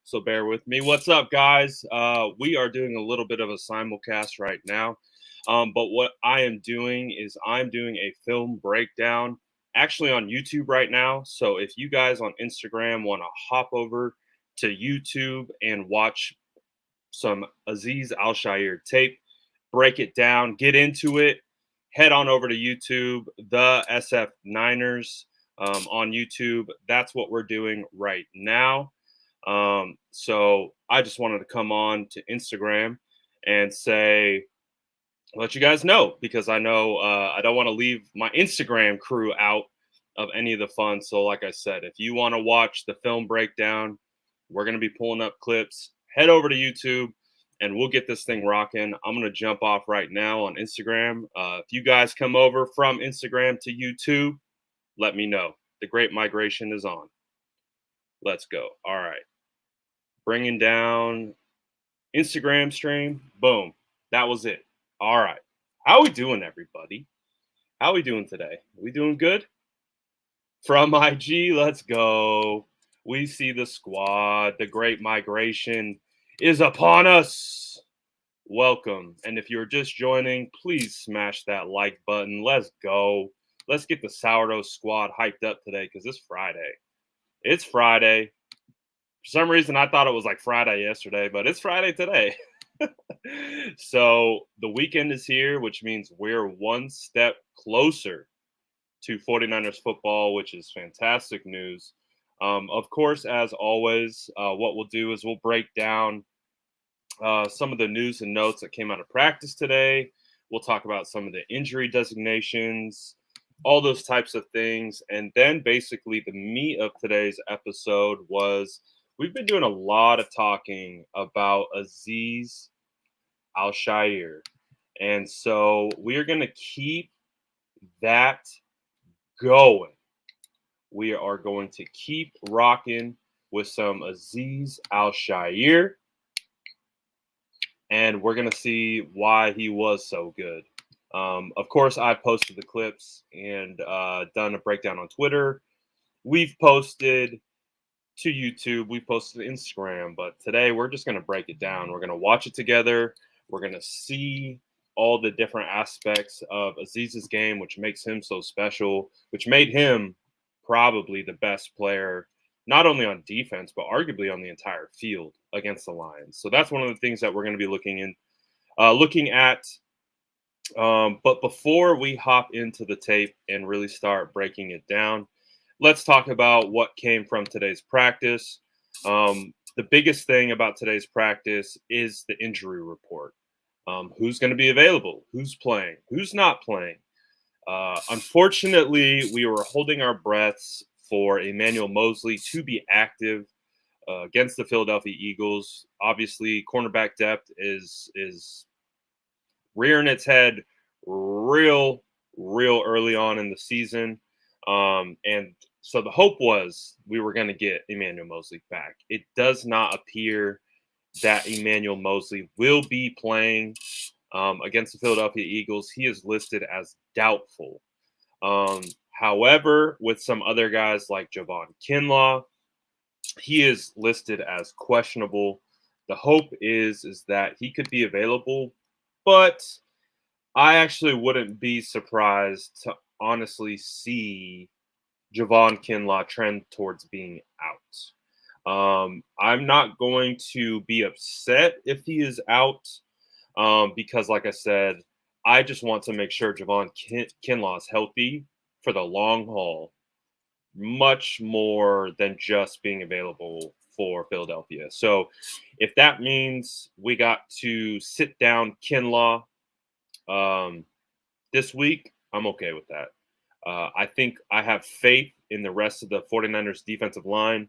so bear with me. What's up, guys? We are doing a little bit of a simulcast right now. But what I am doing is I'm doing a film breakdown actually on YouTube right now. So if you guys on Instagram want to hop over to YouTube and watch some Aziz Al-Shaair tape, break it down, get into it, head on over to YouTube, the SF Niners on YouTube. That's what we're doing right now. So I just wanted to come on to Instagram and say, let you guys know because I know I don't want to leave my Instagram crew out of any of the fun. So, like I said, if you want to watch the film breakdown, we're going to be pulling up clips. Head over to YouTube and we'll get this thing rocking. I'm going to jump off right now on Instagram. If you guys come over from Instagram to YouTube, let me know. The Great Migration is on. Let's go. All right. Bringing down Instagram stream. Boom. That was it. All right. How we doing, everybody? How we doing today? We doing good? From IG, let's go. We see the squad. The Great Migration is upon us. Welcome. And if you're just joining, please smash that like button. Let's go. Let's get the Sourdough Squad hyped up today because it's Friday. It's Friday. For some reason, I thought it was like Friday yesterday, but it's Friday today. So the weekend is here, which means we're one step closer to 49ers football, which is fantastic news. Of course, as always, what we'll do is we'll break down some of the news and notes that came out of practice today. We'll talk about some of the injury designations, all those types of things. And then basically the meat of today's episode was we've been doing a lot of talking about Aziz Al-Shaair. And so we are going to keep that going. We are going to keep rocking with some Aziz Al-Shaair. And we're going to see why he was so good. Of course, I posted the clips and done a breakdown on Twitter. We've posted to YouTube. We've posted to Instagram. But today, we're just going to break it down. We're going to watch it together. We're going to see all the different aspects of Aziz's game, which makes him so special, which made him probably the best player, not only on defense, but arguably on the entire field against the Lions. So that's one of the things that we're going to be looking at. But before we hop into the tape and really start breaking it down, let's talk about what came from today's practice. The biggest thing about today's practice is the injury report. Who's going to be available? Who's playing? Who's not playing? Unfortunately, we were holding our breaths for Emmanuel Moseley to be active against the Philadelphia Eagles. Obviously, cornerback depth is rearing its head real early on in the season. And so the hope was we were going to get Emmanuel Moseley back. It does not appear that Emmanuel Moseley will be playing against the Philadelphia Eagles. He is listed as doubtful. However, with some other guys like Javon Kinlaw, he is listed as questionable. The hope is that he could be available, but I actually wouldn't be surprised to honestly see Javon Kinlaw trend towards being out. I'm not going to be upset if he is out because, like I said, I just want to make sure Javon Kinlaw is healthy for the long haul, much more than just being available for Philadelphia. So if that means we got to sit down Kinlaw this week, I'm okay with that. I think I have faith in the rest of the 49ers defensive line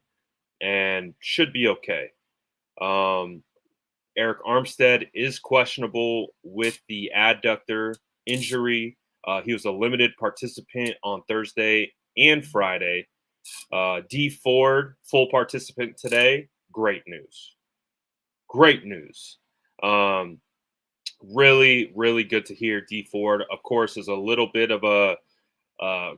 and should be okay. Eric Armstead is questionable with the adductor injury. He was a limited participant on Thursday and Friday. D Ford, full participant today. Great news. Great news. Really good to hear. D Ford, of course, is a little bit of a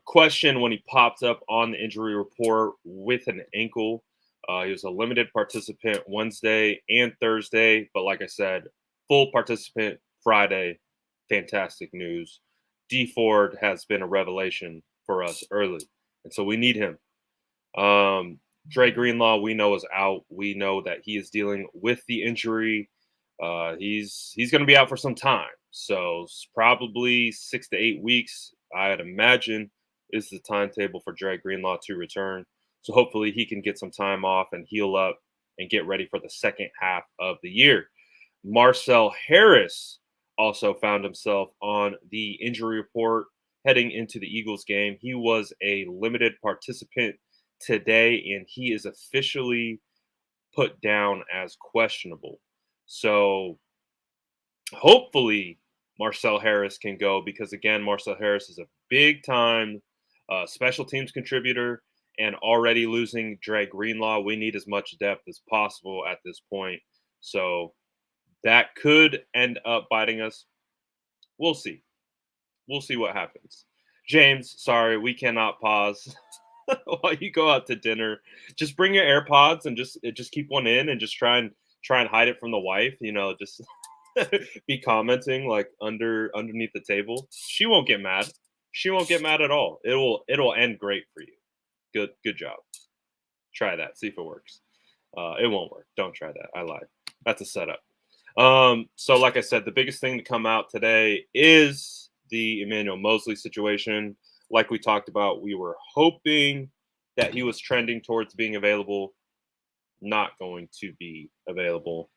question when he popped up on the injury report with an ankle. He was a limited participant Wednesday and Thursday, but like I said, full participant Friday. Fantastic news. D Ford has been a revelation for us early, and so we need him. Dre Greenlaw, we know, is out. We know that he is dealing with the injury. He's going to be out for some time, so probably 6 to 8 weeks, I'd imagine, is the timetable for Dre Greenlaw to return. So hopefully he can get some time off and heal up and get ready for the second half of the year. Marcel Harris also found himself on the injury report heading into the Eagles game. He was a limited participant today, and he is officially put down as questionable. So hopefully Marcel Harris can go because, again, Marcel Harris is a big time special teams contributor, and already losing Dre Greenlaw, we need as much depth as possible at this point. So that could end up biting us. We'll see. We'll see what happens. James, sorry, we cannot pause while you go out to dinner. Just bring your AirPods and just keep one in and just try and hide it from the wife. Just be commenting like underneath the table. She won't get mad. She won't get mad at all. It'll end great for you. Good job. Try that. See if it works. It won't work. Don't try that. I lied. That's a setup. So like I said, the biggest thing to come out today is the Emmanuel Mosley situation. Like we talked about, we were hoping that he was trending towards being available. Not going to be available.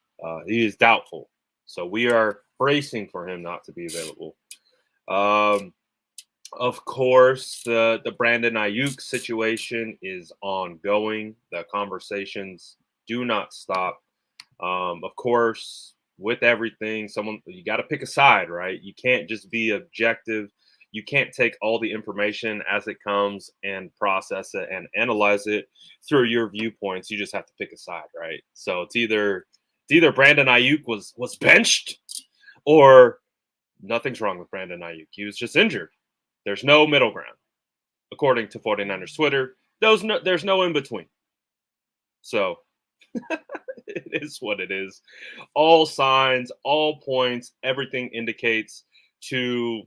He is doubtful. So we are bracing for him not to be available. Of course, the Brandon Aiyuk situation is ongoing. The conversations do not stop. Of course, with everything, you got to pick a side, right? You can't just be objective. You can't take all the information as it comes and process it and analyze it through your viewpoints. You just have to pick a side, right? So it's either Brandon Aiyuk was benched, or nothing's wrong with Brandon Aiyuk. He was just injured. There's no middle ground. According to 49ers Twitter, there's no in between. So it is what it is. All signs, all points, everything indicates to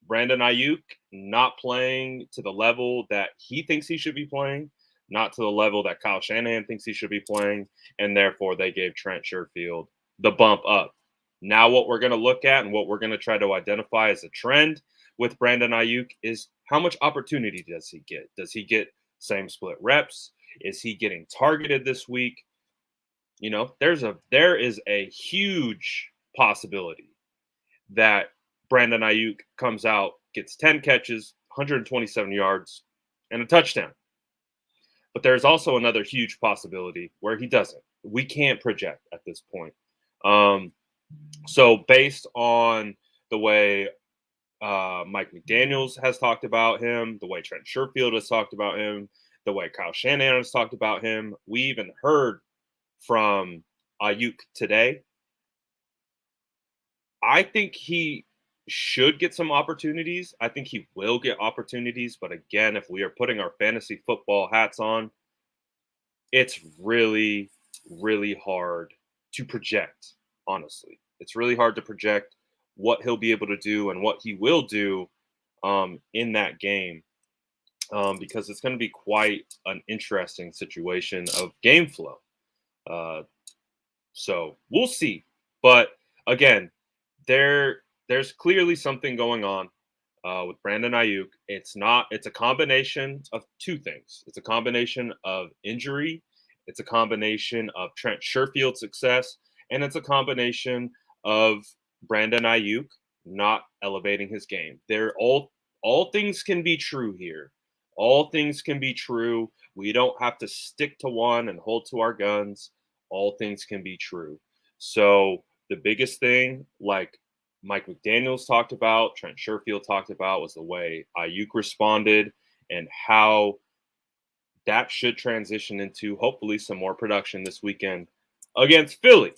Brandon Aiyuk not playing to the level that he thinks he should be playing, not to the level that Kyle Shanahan thinks he should be playing, and therefore they gave Trent Sherfield the bump up. Now what we're going to look at and what we're going to try to identify as a trend with Brandon Aiyuk is how much opportunity does he get? Does he get same split reps? Is he getting targeted this week? There is a huge possibility that Brandon Aiyuk comes out, gets 10 catches, 127 yards, and a touchdown. But there's also another huge possibility where he doesn't. We can't project at this point. So based on the way Mike McDaniels has talked about him, the way Trent Sherfield has talked about him, the way Kyle Shanahan has talked about him, we even heard from Aiyuk today. I think he should get some opportunities. I think he will get opportunities. But again, if we are putting our fantasy football hats on, it's really, really hard to project, honestly. It's really hard to project what he'll be able to do and what he will do in that game because it's going to be quite an interesting situation of game flow. So we'll see. But again, there's clearly something going on with Brandon Aiyuk. It's a combination of two things. It's a combination of injury, it's a combination of Trent Sherfield's success, and it's a combination of Brandon Aiyuk not elevating his game. They're all things can be true here. All things can be true. We don't have to stick to one and hold to our guns. All things can be true. So the biggest thing, like Mike McDaniels talked about, Trent Sherfield talked about, was the way Aiyuk responded and how that should transition into hopefully some more production this weekend against Philly.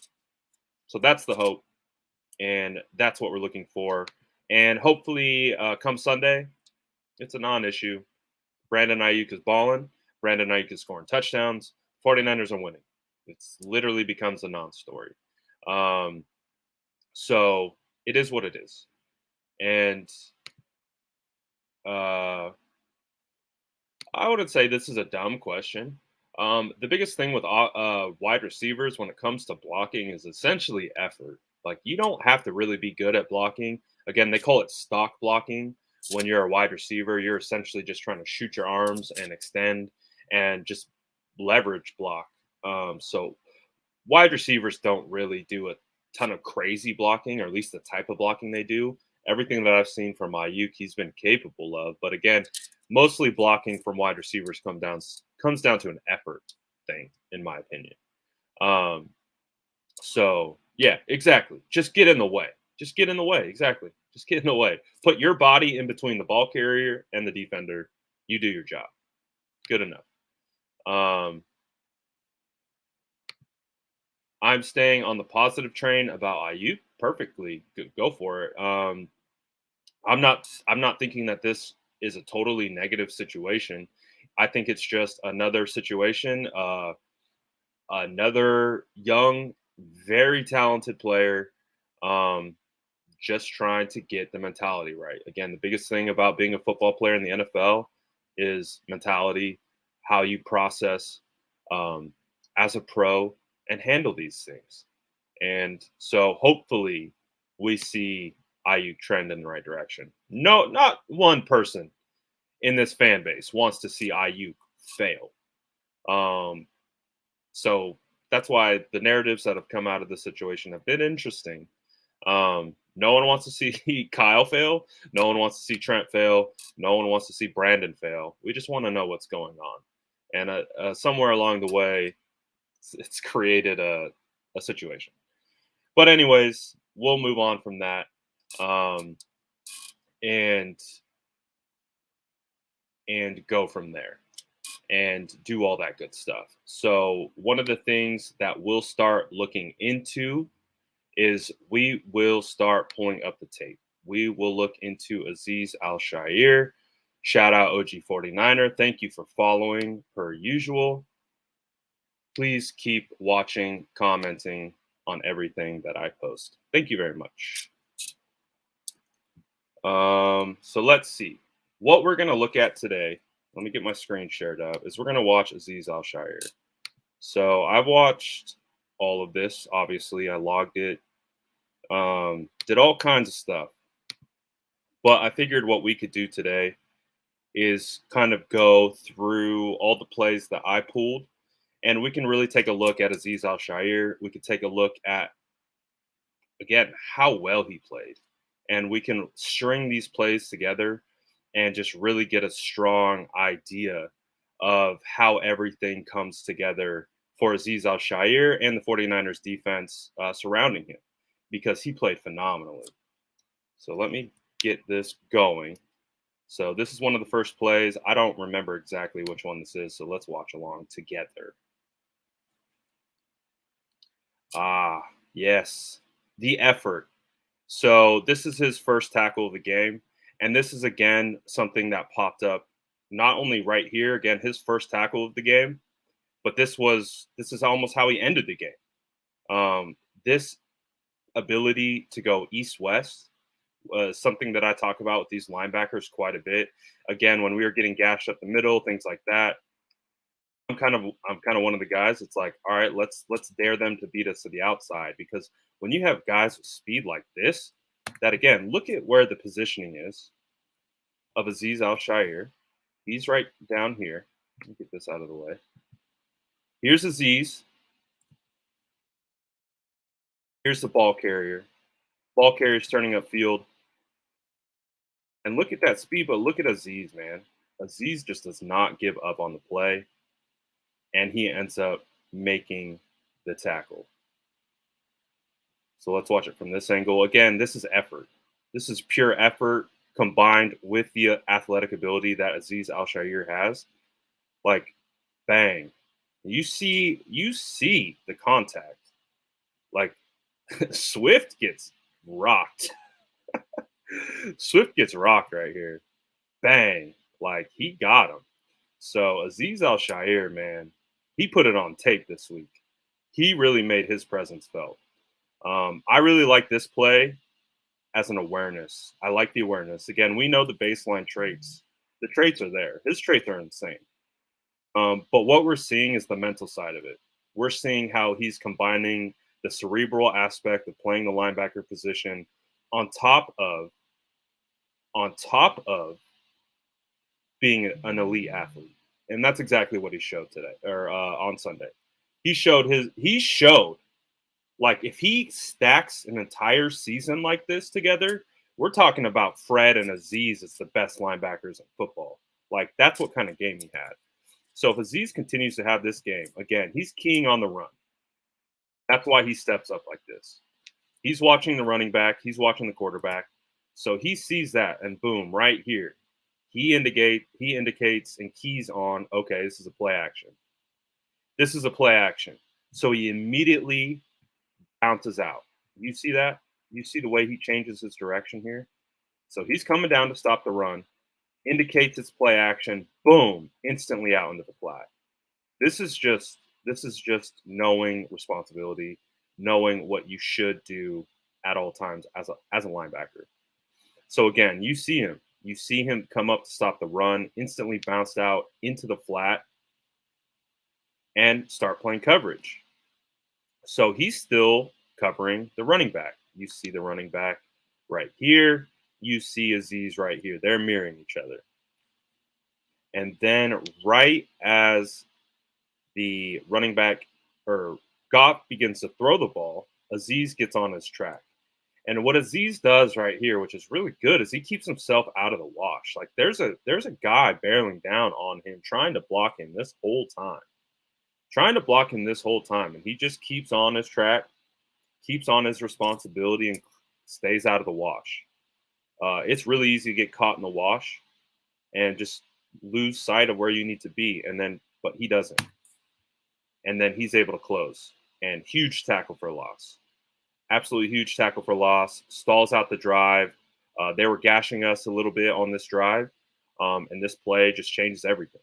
So that's the hope, and that's what we're looking for. And hopefully come Sunday, it's a non-issue. Brandon Aiyuk is balling. Brandon Aiyuk is scoring touchdowns. 49ers are winning. It's literally becomes a non-story. Um, so it is what it is. And uh, I wouldn't say this is a dumb question. The biggest thing with wide receivers when it comes to blocking is essentially effort. Like you don't have to really be good at blocking. Again, they call it stock blocking. When you're a wide receiver, you're essentially just trying to shoot your arms and extend and just leverage block. So wide receivers don't really do a ton of crazy blocking, or at least the type of blocking they do. Everything that I've seen from Aiyuk, he's been capable of. But again, mostly blocking from wide receivers comes down to an effort thing, in my opinion. Um, so yeah, exactly. Just get in the way. Just get in the way. Exactly. Just get in the way. Put your body in between the ball carrier and the defender. You do your job. Good enough. Um, I'm staying on the positive train about Aiyuk. Perfectly, go for it. I'm not thinking that this is a totally negative situation. I think it's just another situation. Another young, very talented player, um, just trying to get the mentality right. Again, the biggest thing about being a football player in the NFL is mentality, how you process um, as a pro and handle these things. And so hopefully we see Aiyuk trend in the right direction. No, not one person in this fan base wants to see Aiyuk fail. Um, so that's why the narratives that have come out of this situation have been interesting. No one wants to see Kyle fail. No one wants to see Trent fail. No one wants to see Brandon fail. We just want to know what's going on. And somewhere along the way, it's created a situation. But anyways, we'll move on from that, um, and go from there and do all that good stuff. So one of the things that we'll start looking into is we will start pulling up the tape. We will look into Aziz Al-Shaair. Shout out OG 49er. Thank you for following per usual. Please keep watching, commenting on everything that I post. Thank you very much. So let's see. What we're gonna look at today, let me get my screen shared up, is we're gonna watch Aziz Al-Shaair. So I've watched all of this, obviously. I logged it, did all kinds of stuff. But I figured what we could do today is kind of go through all the plays that I pulled, and we can really take a look at Aziz Al-Shaair. We could take a look at, again, how well he played. And we can string these plays together and just really get a strong idea of how everything comes together for Aziz Al-Shaair and the 49ers defense surrounding him, because he played phenomenally. So let me get this going. So this is one of the first plays. I don't remember exactly which one this is, so let's watch along together. Ah, yes, the effort. So this is his first tackle of the game. And this is again something that popped up not only right here, again, his first tackle of the game, but this is almost how he ended the game. This ability to go east-west was something that I talk about with these linebackers quite a bit. Again, when we were getting gashed up the middle, things like that. I'm kind of one of the guys. It's like, all right, let's dare them to beat us to the outside, because when you have guys with speed like this, that again, look at where the positioning is of Aziz Al-Shaair. He's right down here. Let me get this out of the way. Here's Aziz. Here's the ball carrier. Ball carrier's turning up field. And look at that speed, but look at Aziz, man. Aziz just does not give up on the play, and he ends up making the tackle. So let's watch it from this angle. Again, this is effort. This is pure effort combined with the athletic ability that Aziz Al-Shaair has. Like, bang. You see the contact. Like, Swift gets rocked. Swift gets rocked right here. Bang. Like, he got him. So Aziz Al-Shaair, man, He put it on tape this week. He really made his presence felt. I really like this play as an awareness. I like the awareness. Again, we know the baseline traits. The traits are there. His traits are insane. But what we're seeing is the mental side of it. We're seeing how he's combining the cerebral aspect of playing the linebacker position on top of being an elite athlete. And that's exactly what he showed today or on Sunday. He showed like if he stacks an entire season like this together, we're talking about Fred and Aziz as the best linebackers in football. Like that's what kind of game he had. So if Aziz continues to have this game, again, he's keying on the run. That's why he steps up like this. He's watching the running back, he's watching the quarterback. So he sees that and boom, right here. He indicates and keys on, okay, this is a play action. This is a play action. So he immediately bounces out. You see that? You see the way he changes his direction here? So he's coming down to stop the run, indicates it's play action, boom, instantly out into the flat. This is just knowing responsibility, knowing what you should do at all times as a linebacker. So again, you see him. You see him come up to stop the run, instantly bounced out into the flat, and start playing coverage. So he's still covering the running back. You see the running back right here. You see Aziz right here. They're mirroring each other. And then right as the running back or Goff begins to throw the ball, Aziz gets on his track. And what Aziz does right here, which is really good, is he keeps himself out of the wash. Like there's a guy barreling down on him, trying to block him this whole time. And he just keeps on his track, keeps on his responsibility, and stays out of the wash. It's really easy to get caught in the wash and just lose sight of where you need to be. But he doesn't. And then he's able to close. And huge tackle for loss. Absolutely huge tackle for loss. Stalls out the drive. They were gashing us a little bit on this drive. And this play just changes everything.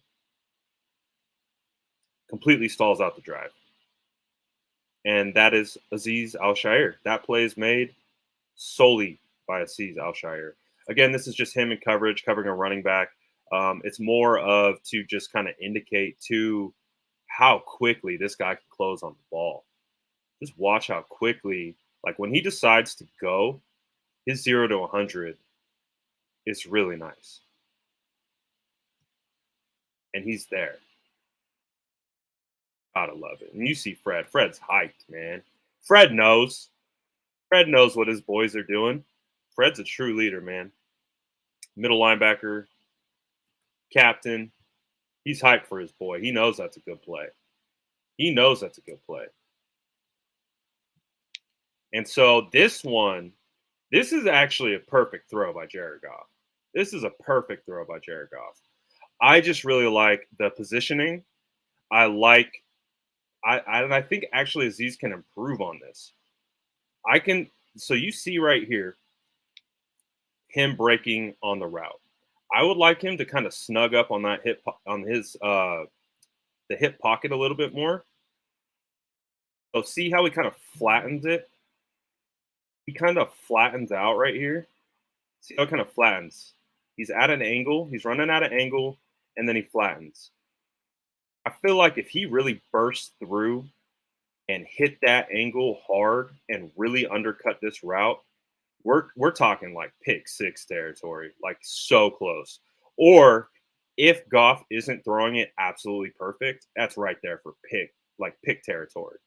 Completely stalls out the drive. And that is Aziz Al-Shaair. That play is made solely by Aziz Al-Shaair. Again, this is just him in coverage, covering a running back. It's more of to just kind of indicate to how quickly this guy can close on the ball. Just watch how quickly, like when he decides to go, his 0 to 100 is really nice. And he's there. Gotta love it. And you see Fred. Fred's hyped, man. Fred knows. Fred knows what his boys are doing. Fred's a true leader, man. Middle linebacker, captain. He's hyped for his boy. He knows that's a good play. And so this is actually a perfect throw by Jared Goff. I just really like the positioning. I think actually Aziz can improve on this. So you see right here, him breaking on the route. I would like him to kind of snug up on that the hip pocket a little bit more. So see how he kind of flattens it? He kind of flattens out right here. See how it kind of flattens? He's at an angle. He's running at an angle, and then he flattens. I feel like if he really bursts through and hit that angle hard and really undercut this route, we're talking like pick six territory, like so close. Or if Goff isn't throwing it absolutely perfect, that's right there for pick territory.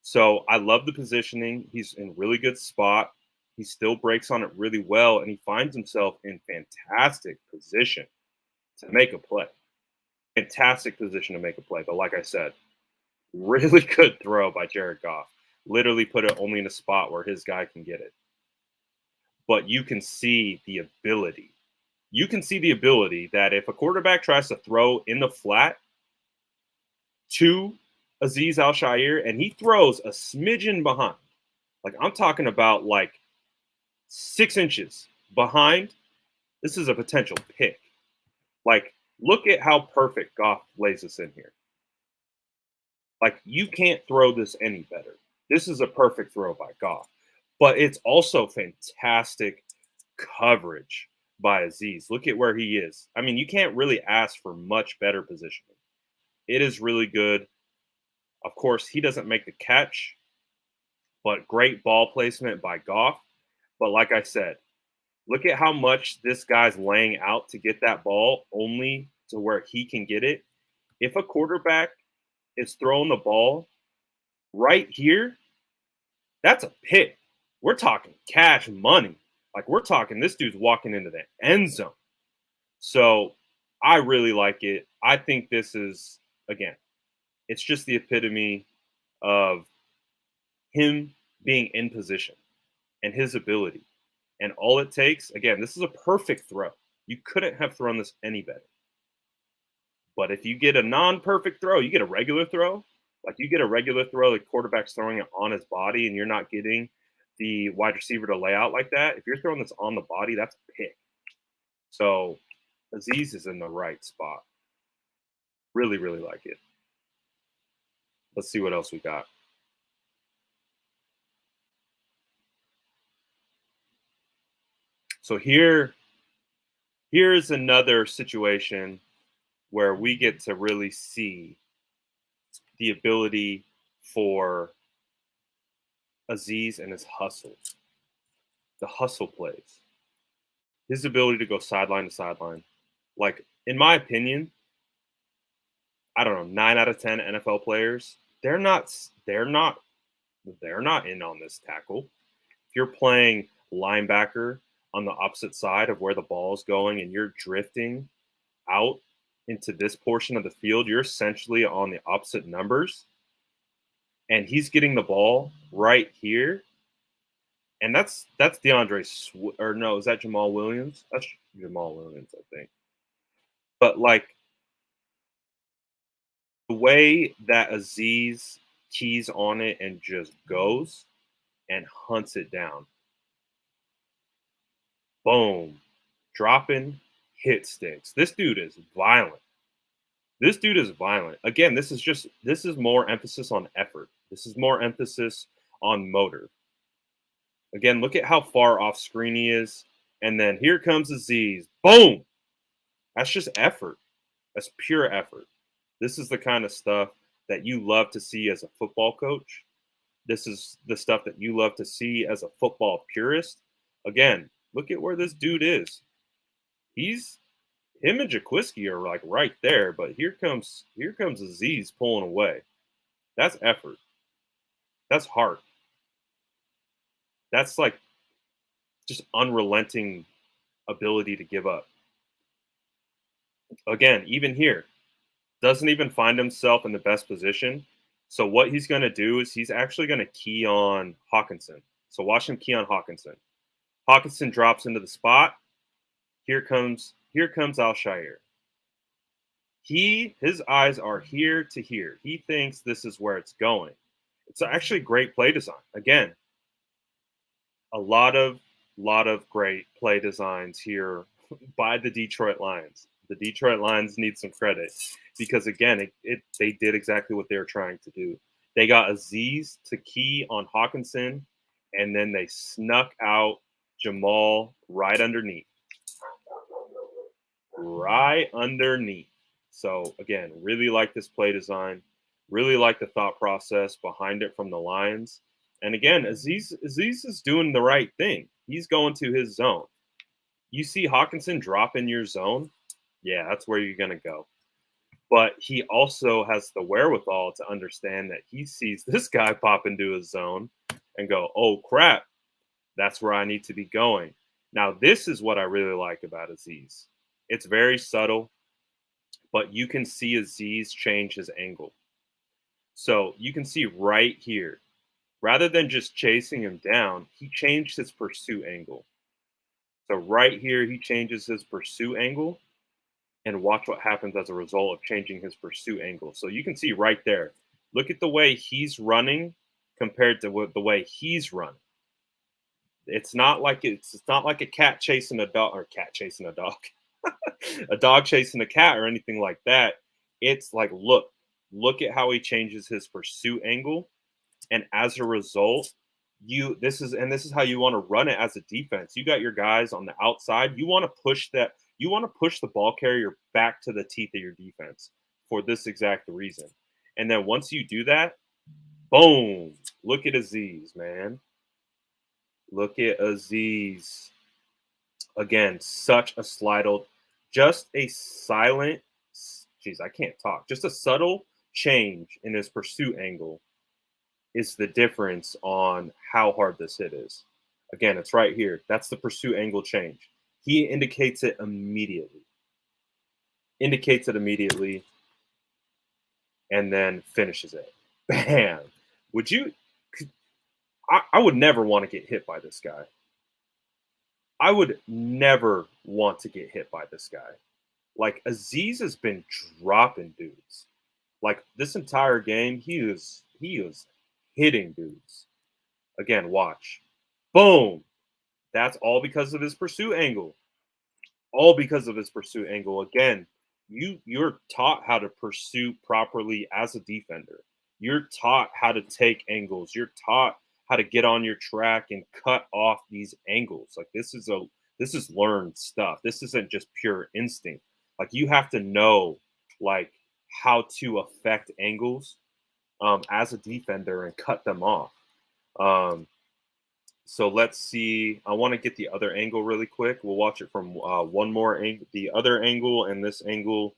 So I love the positioning. He's in really good spot. He still breaks on it really well, and he finds himself in fantastic position to make a play. But like I said, really good throw by Jared Goff. Literally put it only in a spot where his guy can get it. But you can see the ability. That if a quarterback tries to throw in the flat to Aziz Al-Shaair and he throws a smidgen behind, like I'm talking about like 6 inches behind, this is a potential pick. Like, look at how perfect Goff lays this in here. Like, you can't throw this any better. This is a perfect throw by Goff, but it's also fantastic coverage by Aziz. Look at where he is. I mean, you can't really ask for much better positioning. It is really good. Of course, he doesn't make the catch, but great ball placement by Goff. But like I said, look at how much this guy's laying out to get that ball only to where he can get it. If a quarterback is throwing the ball right here, that's a pick. We're talking cash money. Like, we're talking this dude's walking into the end zone. So I really like it. I think this is, again, it's just the epitome of him being in position and his ability. And all it takes, again, this is a perfect throw. You couldn't have thrown this any better. But if you get a non-perfect throw, you get a regular throw. Like, you get a regular throw, the quarterback's throwing it on his body, and you're not getting the wide receiver to lay out like that. If you're throwing this on the body, that's a pick. So Aziz is in the right spot. Really, really like it. Let's see what else we got. So here's another situation where we get to really see the ability for Aziz and his hustle, the hustle plays, his ability to go sideline to sideline. Like, in my opinion, I don't know, 9 out of 10 NFL players, they're not in on this tackle. If you're playing linebacker on the opposite side of where the ball is going and you're drifting out into this portion of the field, you're essentially on the opposite numbers. And he's getting the ball right here. And that's or no, is that Jamal Williams? That's Jamal Williams, I think. But like, the way that Aziz keys on it and just goes and hunts it down. Boom. Dropping hit sticks. This dude is violent. This dude is violent. Again, this is more emphasis on effort. This is more emphasis on motor. Again, look at how far off screen he is. And then here comes Aziz. Boom. That's just effort. That's pure effort. This is the kind of stuff that you love to see as a football coach. This is the stuff that you love to see as a football purist. Again, look at where this dude is. Him and Jaquiski are like right there, but here comes Aziz pulling away. That's effort. That's heart. That's like just unrelenting ability to give up. Again, even here, doesn't even find himself in the best position. So what he's going to do is he's actually going to key on Hawkinson. So watch him key on Hawkinson. Hawkinson drops into the spot. Here comes Al-Shaair. His eyes are here to here. He thinks this is where it's going. It's actually great play design. Again, a lot of great play designs here by the Detroit Lions. The Detroit Lions need some credit because, again, they did exactly what they were trying to do. They got Aziz to key on Hawkinson, and then they snuck out Jamal right underneath. Right underneath. So, again, really like this play design. Really like the thought process behind it from the Lions. And again, Aziz is doing the right thing. He's going to his zone. You see Hawkinson drop in your zone, yeah, that's where you're going to go. But he also has the wherewithal to understand that he sees this guy pop into his zone and go, oh, crap, that's where I need to be going. Now, this is what I really like about Aziz. It's very subtle, but you can see Aziz change his angle. So you can see right here, rather than just chasing him down, he changed his pursuit angle. So right here, he changes his pursuit angle, and watch what happens as a result of changing his pursuit angle. So you can see right there, look at the way he's running compared to the way he's running. It's not like a cat chasing a dog, or cat chasing a dog, a dog chasing a cat or anything like that. It's like, look, Look at how he changes his pursuit angle, and as a result, this is how you want to run it as a defense. You got your guys on the outside. You want to push that. You want to push the ball carrier back to the teeth of your defense for this exact reason. And then once you do that, boom! Look at Aziz, man. Look at Aziz. Again, such a just a silent, I can't talk. Just a subtle change in his pursuit angle is the difference on how hard this hit is. Again, it's right here. That's the pursuit angle change. He indicates it immediately. And then finishes it. Bam. Would you? I would never want to get hit by this guy. I would never want to get hit by this guy. Like Aziz has been dropping dudes. Like this entire game, he is hitting dudes. Again, watch. Boom. That's all because of his pursuit angle. All because of his pursuit angle. Again, you're taught how to pursue properly as a defender. You're taught how to take angles. You're taught how to get on your track and cut off these angles. Like this is learned stuff. This isn't just pure instinct. Like you have to know like how to affect angles as a defender and cut them off. So let's see. I want to get the other angle really quick. We'll watch it from one more angle, the other angle and this angle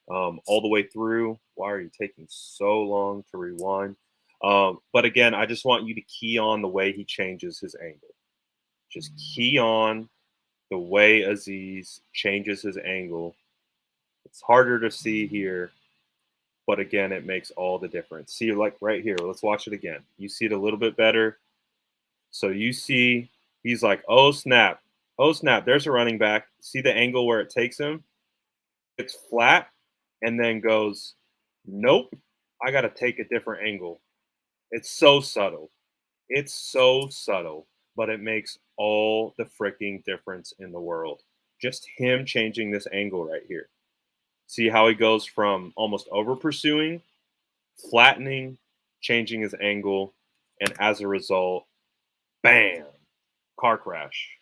all the way through. Why are you taking so long to rewind? But again, I just want you to key on the way he changes his angle. Just key on the way Aziz changes his angle. It's harder to see here, but again, it makes all the difference. See, like right here, let's watch it again. You see it a little bit better. So you see, he's like, oh snap, there's a running back. See the angle where it takes him? It's flat and then goes, nope, I got to take a different angle. It's so subtle. It's so subtle, but it makes all the freaking difference in the world. Just him changing this angle right here. See how he goes from almost over pursuing, flattening, changing his angle, and as a result, bam, car crash.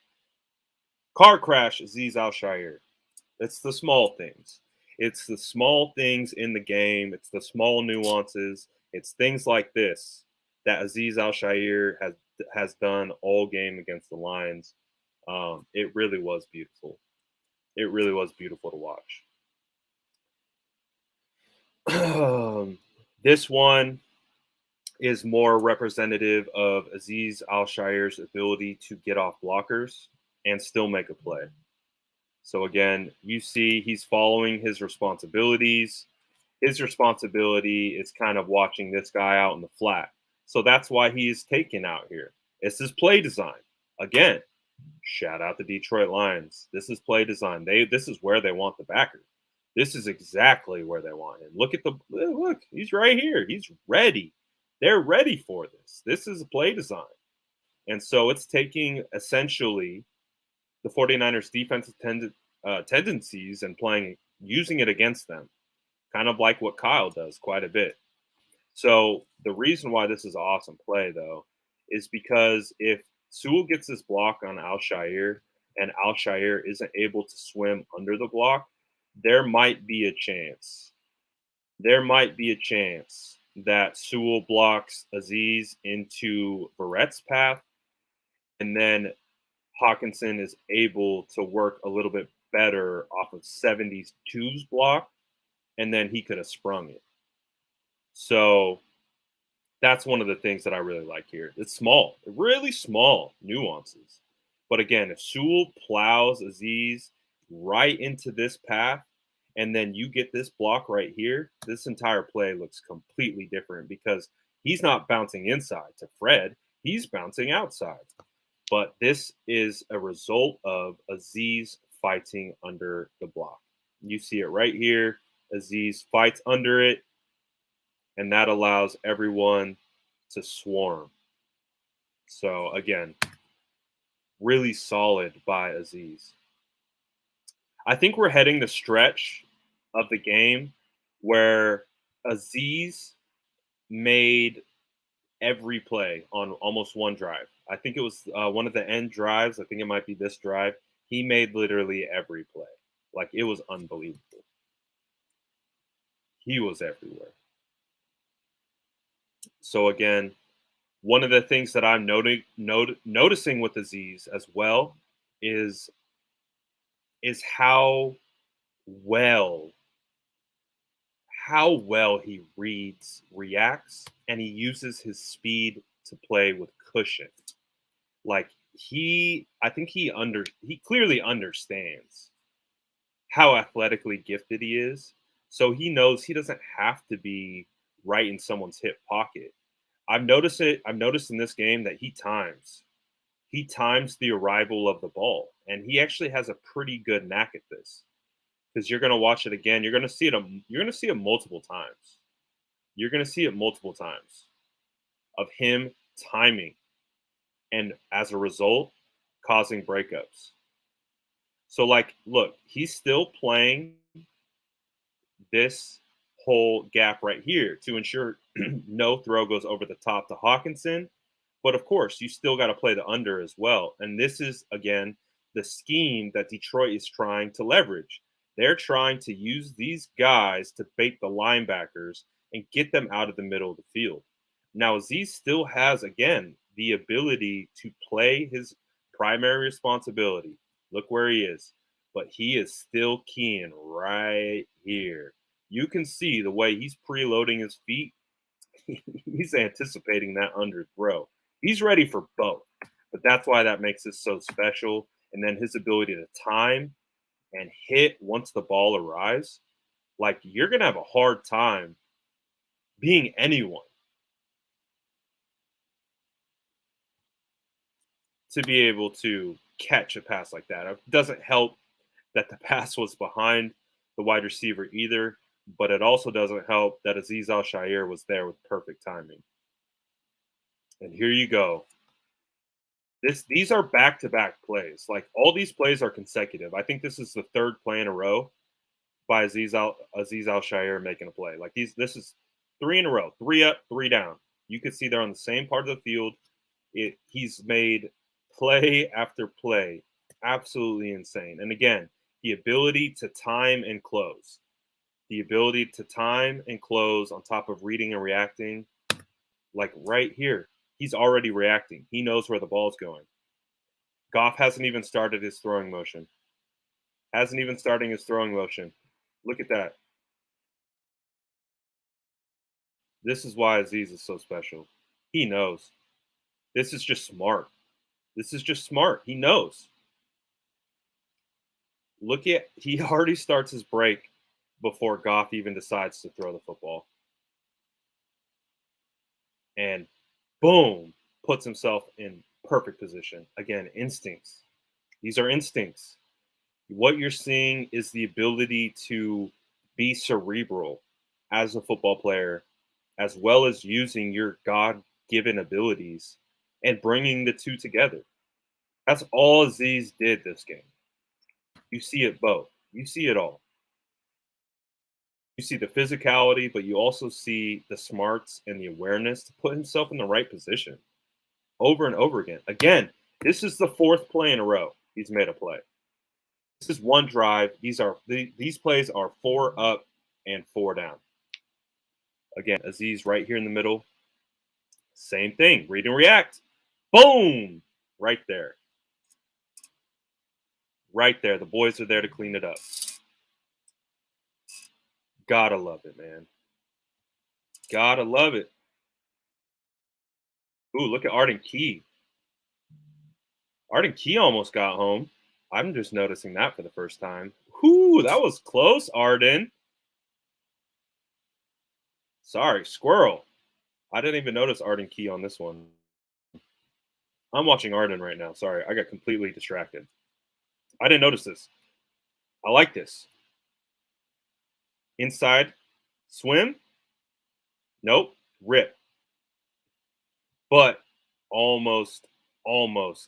Car crash, Aziz Al-Shaair. It's the small things. It's the small things in the game. It's the small nuances. It's things like this that Aziz Al-Shaair has done all game against the Lions. It really was beautiful. It really was beautiful to watch. This one is more representative of Aziz Al-Shaair's ability to get off blockers and still make a play. So again, you see he's following his responsibilities. His responsibility is kind of watching this guy out in the flat. So that's why he is taken out here. It's his play design. Again, shout out the Detroit Lions. This is play design. This is where they want the backer. This is exactly where they want him. Look, he's right here. He's ready. They're ready for this. This is a play design. And so it's taking essentially the 49ers defensive tendencies and using it against them, kind of like what Kyle does quite a bit. So the reason why this is an awesome play, though, is because if Sewell gets this block on Al-Shaair and Al-Shaair isn't able to swim under the block, there might be a chance. There might be a chance that Sewell blocks Aziz into Verrett's path, and then Hawkinson is able to work a little bit better off of 72's block, and then he could have sprung it. So that's one of the things that I really like here. It's small, really small nuances. But again, if Sewell plows Aziz right into this path, and then you get this block right here, this entire play looks completely different because he's not bouncing inside to Fred. He's bouncing outside. But this is a result of Aziz fighting under the block. You see it right here. Aziz fights under it, and that allows everyone to swarm. So again, really solid by Aziz. I think we're heading the stretch of the game where Aziz made every play on almost one drive. I think it was one of the end drives. I think it might be this drive. He made literally every play. Like it was unbelievable. He was everywhere. So again, one of the things that I'm noticing with Aziz as well is how well he reads, reacts, and he uses his speed to play with cushion. Like I think he clearly understands how athletically gifted he is. So he knows he doesn't have to be right in someone's hip pocket. I've noticed in this game that he times the arrival of the ball, and he actually has a pretty good knack at this. Because you're going to watch it again, you're going to see it multiple times. You're going to see it multiple times of him timing, and as a result, causing breakups. So, like, look, he's still playing this whole gap right here to ensure no throw goes over the top to Hawkinson. But of course, you still got to play the under as well. And this is, again, the scheme that Detroit is trying to leverage. They're trying to use these guys to bait the linebackers and get them out of the middle of the field. Now, Aziz still has, again, the ability to play his primary responsibility. Look where he is. But he is still keying right here. You can see the way he's preloading his feet. He's anticipating that under throw. He's ready for both. But that's why that makes it so special. And then his ability to time and hit once the ball arrives. Like you're gonna have a hard time being anyone to be able to catch a pass like that. It doesn't help that the pass was behind the wide receiver either, but it also doesn't help that Aziz Al-Shaair was there with perfect timing. And here you go. These are back-to-back plays. Like all these plays are consecutive. I think this is the third play in a row by Aziz Al-Shaair making a play. Like this is three in a row, three up, three down. You can see they're on the same part of the field. He's made play after play absolutely insane. And again, the ability to time and close, the ability to time and close on top of reading and reacting, like right here, he's already reacting. He knows where the ball's going. Goff hasn't even started his throwing motion. Hasn't even starting his throwing motion. Look at that. This is why Aziz is so special. He knows. This is just smart. This is just smart. He knows. Look at he already starts his break before Goff even decides to throw the football. And boom, puts himself in perfect position. Again, instincts. These are instincts. What you're seeing is the ability to be cerebral as a football player, as well as using your God given abilities and bringing the two together. That's all Aziz did this game. You see it both. You see it all. You see the physicality, but you also see the smarts and the awareness to put himself in the right position over and over again. Again, this is the fourth play in a row he's made a play. This is one drive. These plays are four up and four down. Again, Aziz right here in the middle. Same thing. Read and react. Boom! Right there. Right there. The boys are there to clean it up. Gotta love it, man. Gotta love it. Ooh, look at Arden Key. Arden Key almost got home. I'm just noticing that for the first time. Whoo, that was close, Arden. Sorry, squirrel. I didn't even notice Arden Key on this one. I'm watching Arden right now. Sorry, I got completely distracted. I didn't notice this. I like this. Inside, swim. Nope, rip. But almost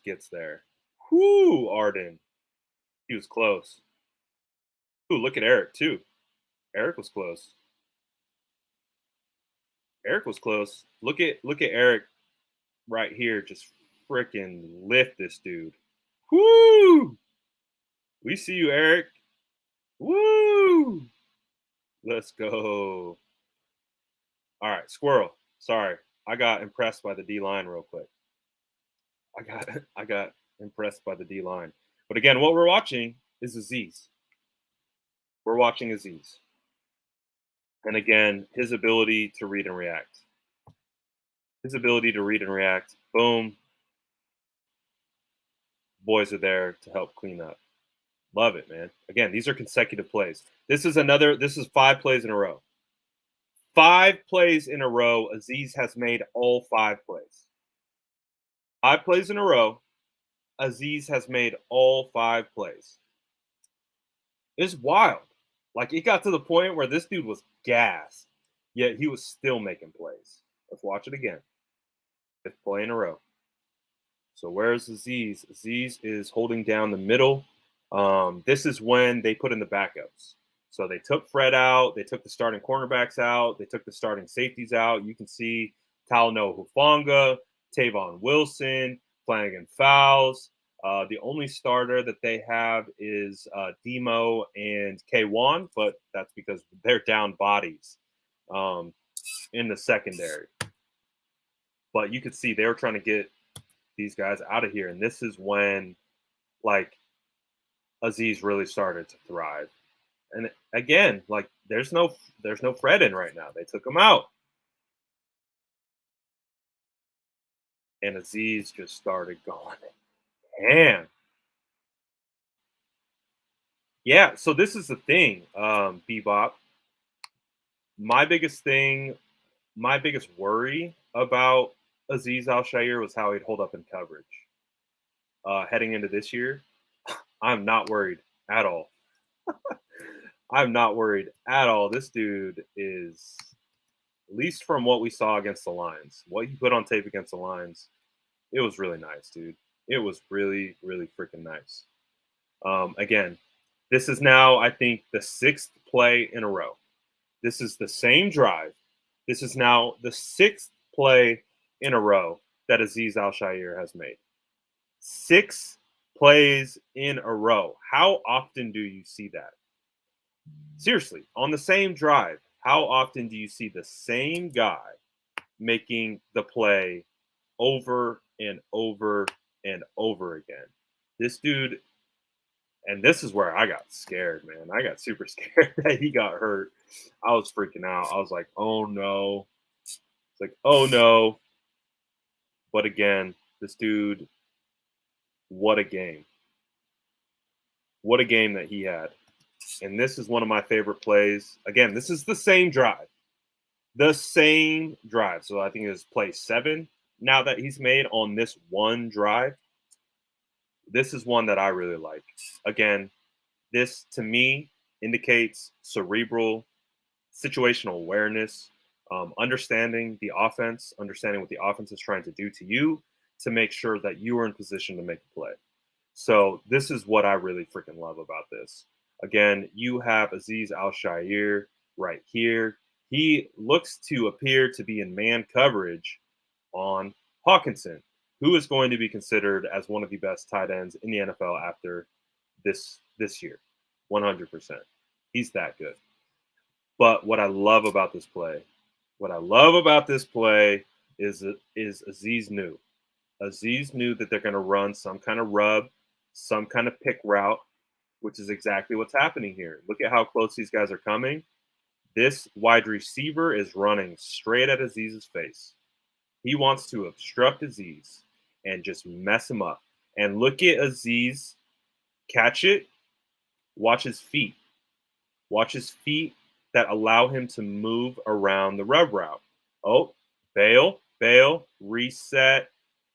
gets there. Whoo, Arden. He was close. Ooh, look at Eric too. Eric was close. Eric was close. Look at Eric right here. Just freaking lift this dude. Woo! We see you, Eric. Woo! Let's go. All right, squirrel. Sorry, I got impressed by the D line real quick. I got impressed by the D line. But again, what we're watching is Aziz. We're watching Aziz. And again, his ability to read and react. His ability to read and react. Boom. Boys are there to help clean up. Love it, man. Again, these are consecutive plays. This is 5 plays in a row. 5 plays in a row. Aziz has made all 5 plays. 5 plays in a row. Aziz has made all 5 plays. It's wild. Like, it got to the point where this dude was gassed, yet he was still making plays. Let's watch it again. 5th play in a row. So where's Aziz? Aziz is holding down the middle. This is when they put in the backups. So they took Fred out. They took the starting cornerbacks out. They took the starting safeties out. You can see Talanoa Hufanga, Tavon Wilson, Flanagan Fowles. The only starter that they have is Demo and K1, but that's because they're down bodies in the secondary. But you could see they were trying to get these guys out of here. And this is when, like, Aziz really started to thrive. And again, like, there's no Fred in right now. They took him out. And Aziz just started going ham. Yeah, so this is the thing, Bebop. My biggest worry about Aziz Al-Shaair was how he'd hold up in coverage. Heading into this year, I'm not worried at all. I'm not worried at all. This dude is, at least from what we saw against the Lions, what he put on tape against the Lions, it was really nice, dude. It was really, really freaking nice. Again, this is now, I think, the 6th play in a row. This is the same drive. This is now the 6th play in a row that Aziz Al-Shaair has made. 6 plays in a row. How often do you see that? Seriously, on the same drive, how often do you see the same guy making the play over and over and over again? This dude, and this is where I got scared, man. I got super scared that he got hurt. I was freaking out. I was like, oh no. It's like, oh no. But again, this dude, what a game. What a game that he had. And this is one of my favorite plays. Again, this is the same drive. The same drive. So I think it's play 7 now that he's made on this one drive. This is one that I really like. Again, this to me indicates cerebral, situational awareness, understanding the offense, understanding what the offense is trying to do to you to make sure that you are in position to make a play. So this is what I really freaking love about this. Again, you have Aziz Al-Shaair right here. He looks to appear to be in man coverage on Hawkinson, who is going to be considered as one of the best tight ends in the NFL after this year, 100%. He's that good. But what I love about this play, is Aziz knew. Aziz knew that they're going to run some kind of rub, some kind of pick route, which is exactly what's happening here. Look at how close these guys are coming. This wide receiver is running straight at Aziz's face. He wants to obstruct Aziz and just mess him up. And look at Aziz catch it. Watch his feet. Watch his feet that allow him to move around the rub route. Oh, bail, reset,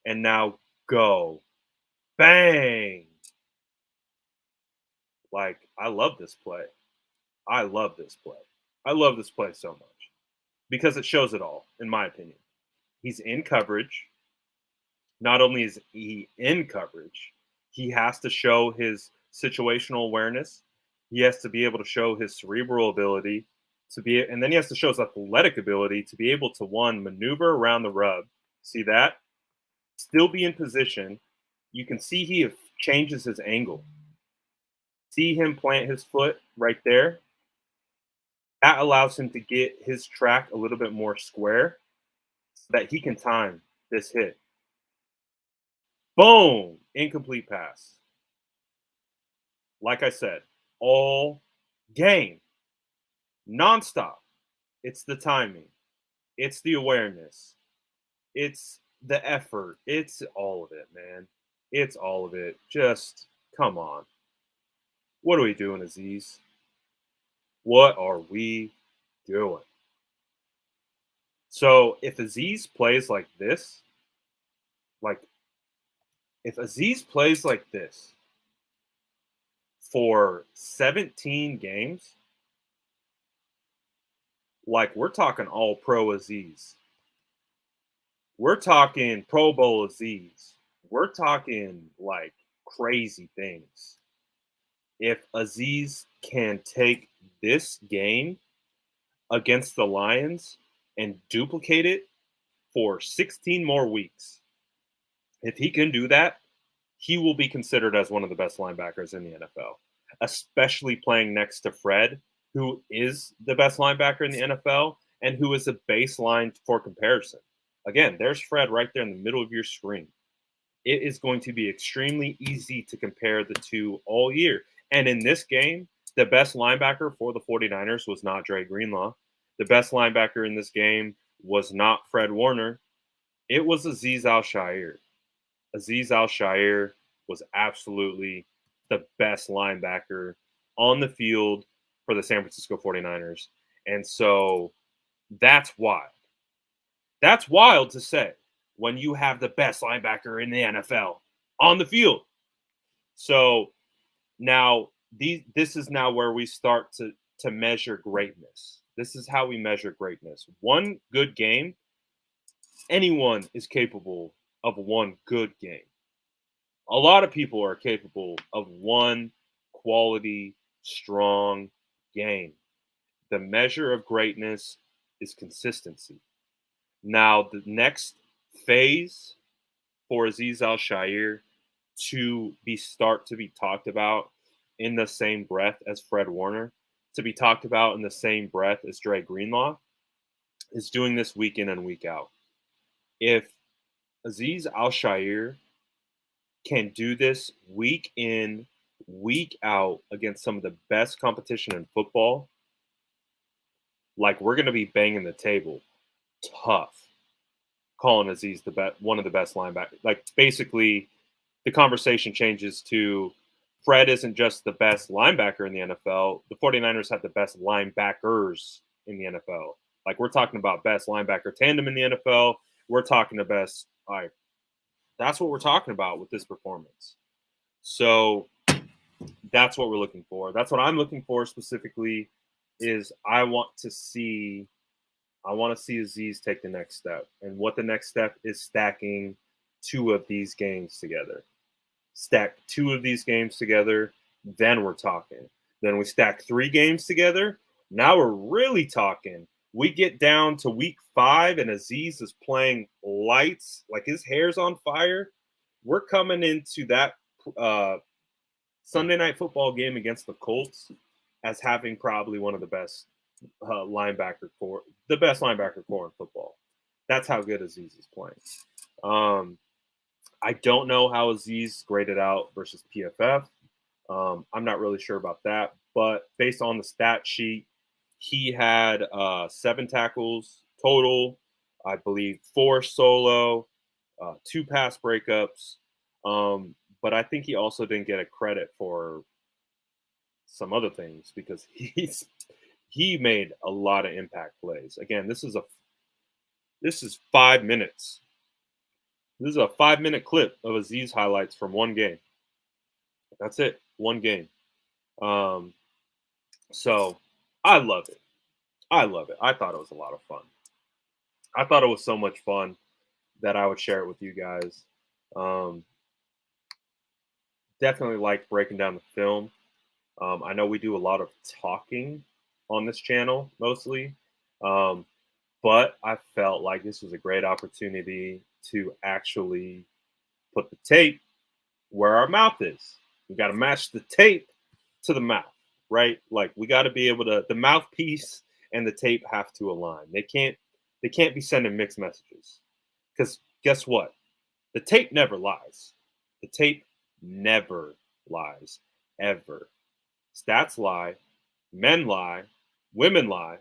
and now go. Bang! Like, I love this play. I love this play. I love this play so much because it shows it all, in my opinion. He's in coverage. Not only is he in coverage, he has to show his situational awareness. He has to be able to show his cerebral ability and then he has to show his athletic ability to be able to one maneuver around the rub. See that? Still be in position. You can see he changes his angle. See him plant his foot right there. That allows him to get his track a little bit more square so that he can time this hit. Boom! Incomplete pass. Like I said, all game, nonstop. It's the timing, it's the awareness, it's the effort, it's all of it, man. It's all of it. Just come on. What are we doing, Aziz? What are we doing? So if Aziz plays like this, like if Aziz plays like this for 17 games, like we're talking all pro Aziz. We're talking Pro Bowl Aziz. We're talking like crazy things. If Aziz can take this game against the Lions and duplicate it for 16 more weeks, if he can do that, he will be considered as one of the best linebackers in the NFL, especially playing next to Fred, who is the best linebacker in the NFL and who is a baseline for comparison. Again, there's Fred right there in the middle of your screen. It is going to be extremely easy to compare the two all year. And in this game, the best linebacker for the 49ers was not Dre Greenlaw. The best linebacker in this game was not Fred Warner. It was Aziz Al-Shaair. Aziz Al-Shaair was absolutely the best linebacker on the field for the San Francisco 49ers. And so that's wild. That's wild to say when you have the best linebacker in the NFL on the field. So now this is now where we start to measure greatness. This is how we measure greatness. One good game, anyone is capable of one good game. A lot of people are capable of one quality, strong game. The measure of greatness is consistency. Now, the next phase for Aziz Al-Shaair to be talked about in the same breath as Fred Warner, to be talked about in the same breath as Dre Greenlaw, is doing this week in and week out. If Aziz Al-Shaair can do this week in, week out against some of the best competition in football, like we're going to be banging the table tough, calling Aziz one of the best linebackers. Like basically, the conversation changes to Fred isn't just the best linebacker in the NFL. The 49ers have the best linebackers in the NFL. Like we're talking about best linebacker tandem in the NFL. We're talking the best. Like that's what we're talking about with this performance. So that's what we're looking for. That's what I'm looking for specifically. Is I want to see Aziz take the next step, and what the next step is stacking 2 of these games together. Stack 2 of these games together, then we're talking. Then we stack 3 games together. Now we're really talking. We get down to week 5 and Aziz is playing lights, like his hair's on fire. We're coming into that Sunday night football game against the Colts as having probably one of the best linebacker core, the best linebacker core in football. That's how good Aziz is playing. I don't know how Aziz graded out versus PFF. I'm not really sure about that, but based on the stat sheet, he had 7 tackles total, I believe 4 solo, 2 pass breakups. But I think he also didn't get a credit for some other things because he made a lot of impact plays. Again, this is 5 minutes. This is a 5-minute clip of Aziz highlights from one game. That's it, one game. So I love it. I love it. I thought it was a lot of fun. I thought it was so much fun that I would share it with you guys. Definitely like breaking down the film. I know we do a lot of talking on this channel mostly. Um, but I felt like this was a great opportunity to actually put the tape where our mouth is. We got to match the tape to the mouth, right? Like we got to be able to the mouthpiece and the tape have to align. They can't be sending mixed messages. Cuz guess what? The tape never lies. The tape never lies ever. Stats lie, men lie, women lie.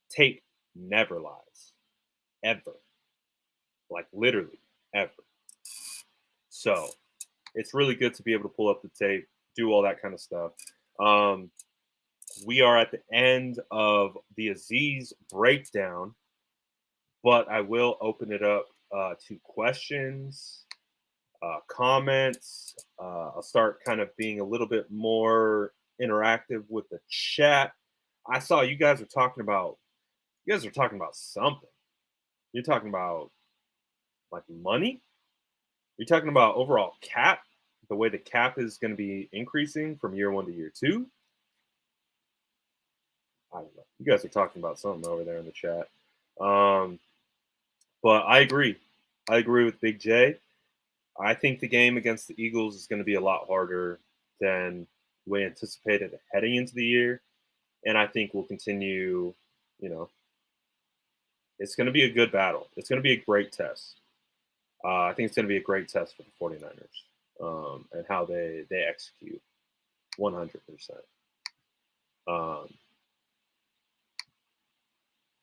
Tape never lies ever. Like literally ever. So, it's really good to be able to pull up the tape, do all that kind of stuff. Um, we are at the end of the Aziz breakdown, but I will open it up to questions, comments. I'll start kind of being a little bit more interactive with the chat. I saw you guys are talking about something. You're talking about like money. You're talking about overall cap, the way the cap is going to be increasing from year one to year two. I don't know. You guys are talking about something over there in the chat. Um, but I agree. I agree with Big J. I think the game against the Eagles is going to be a lot harder than we anticipated heading into the year. And I think we'll continue, you know, it's going to be a good battle. It's going to be a great test. I think it's going to be a great test for the 49ers and how they execute 100%. Um,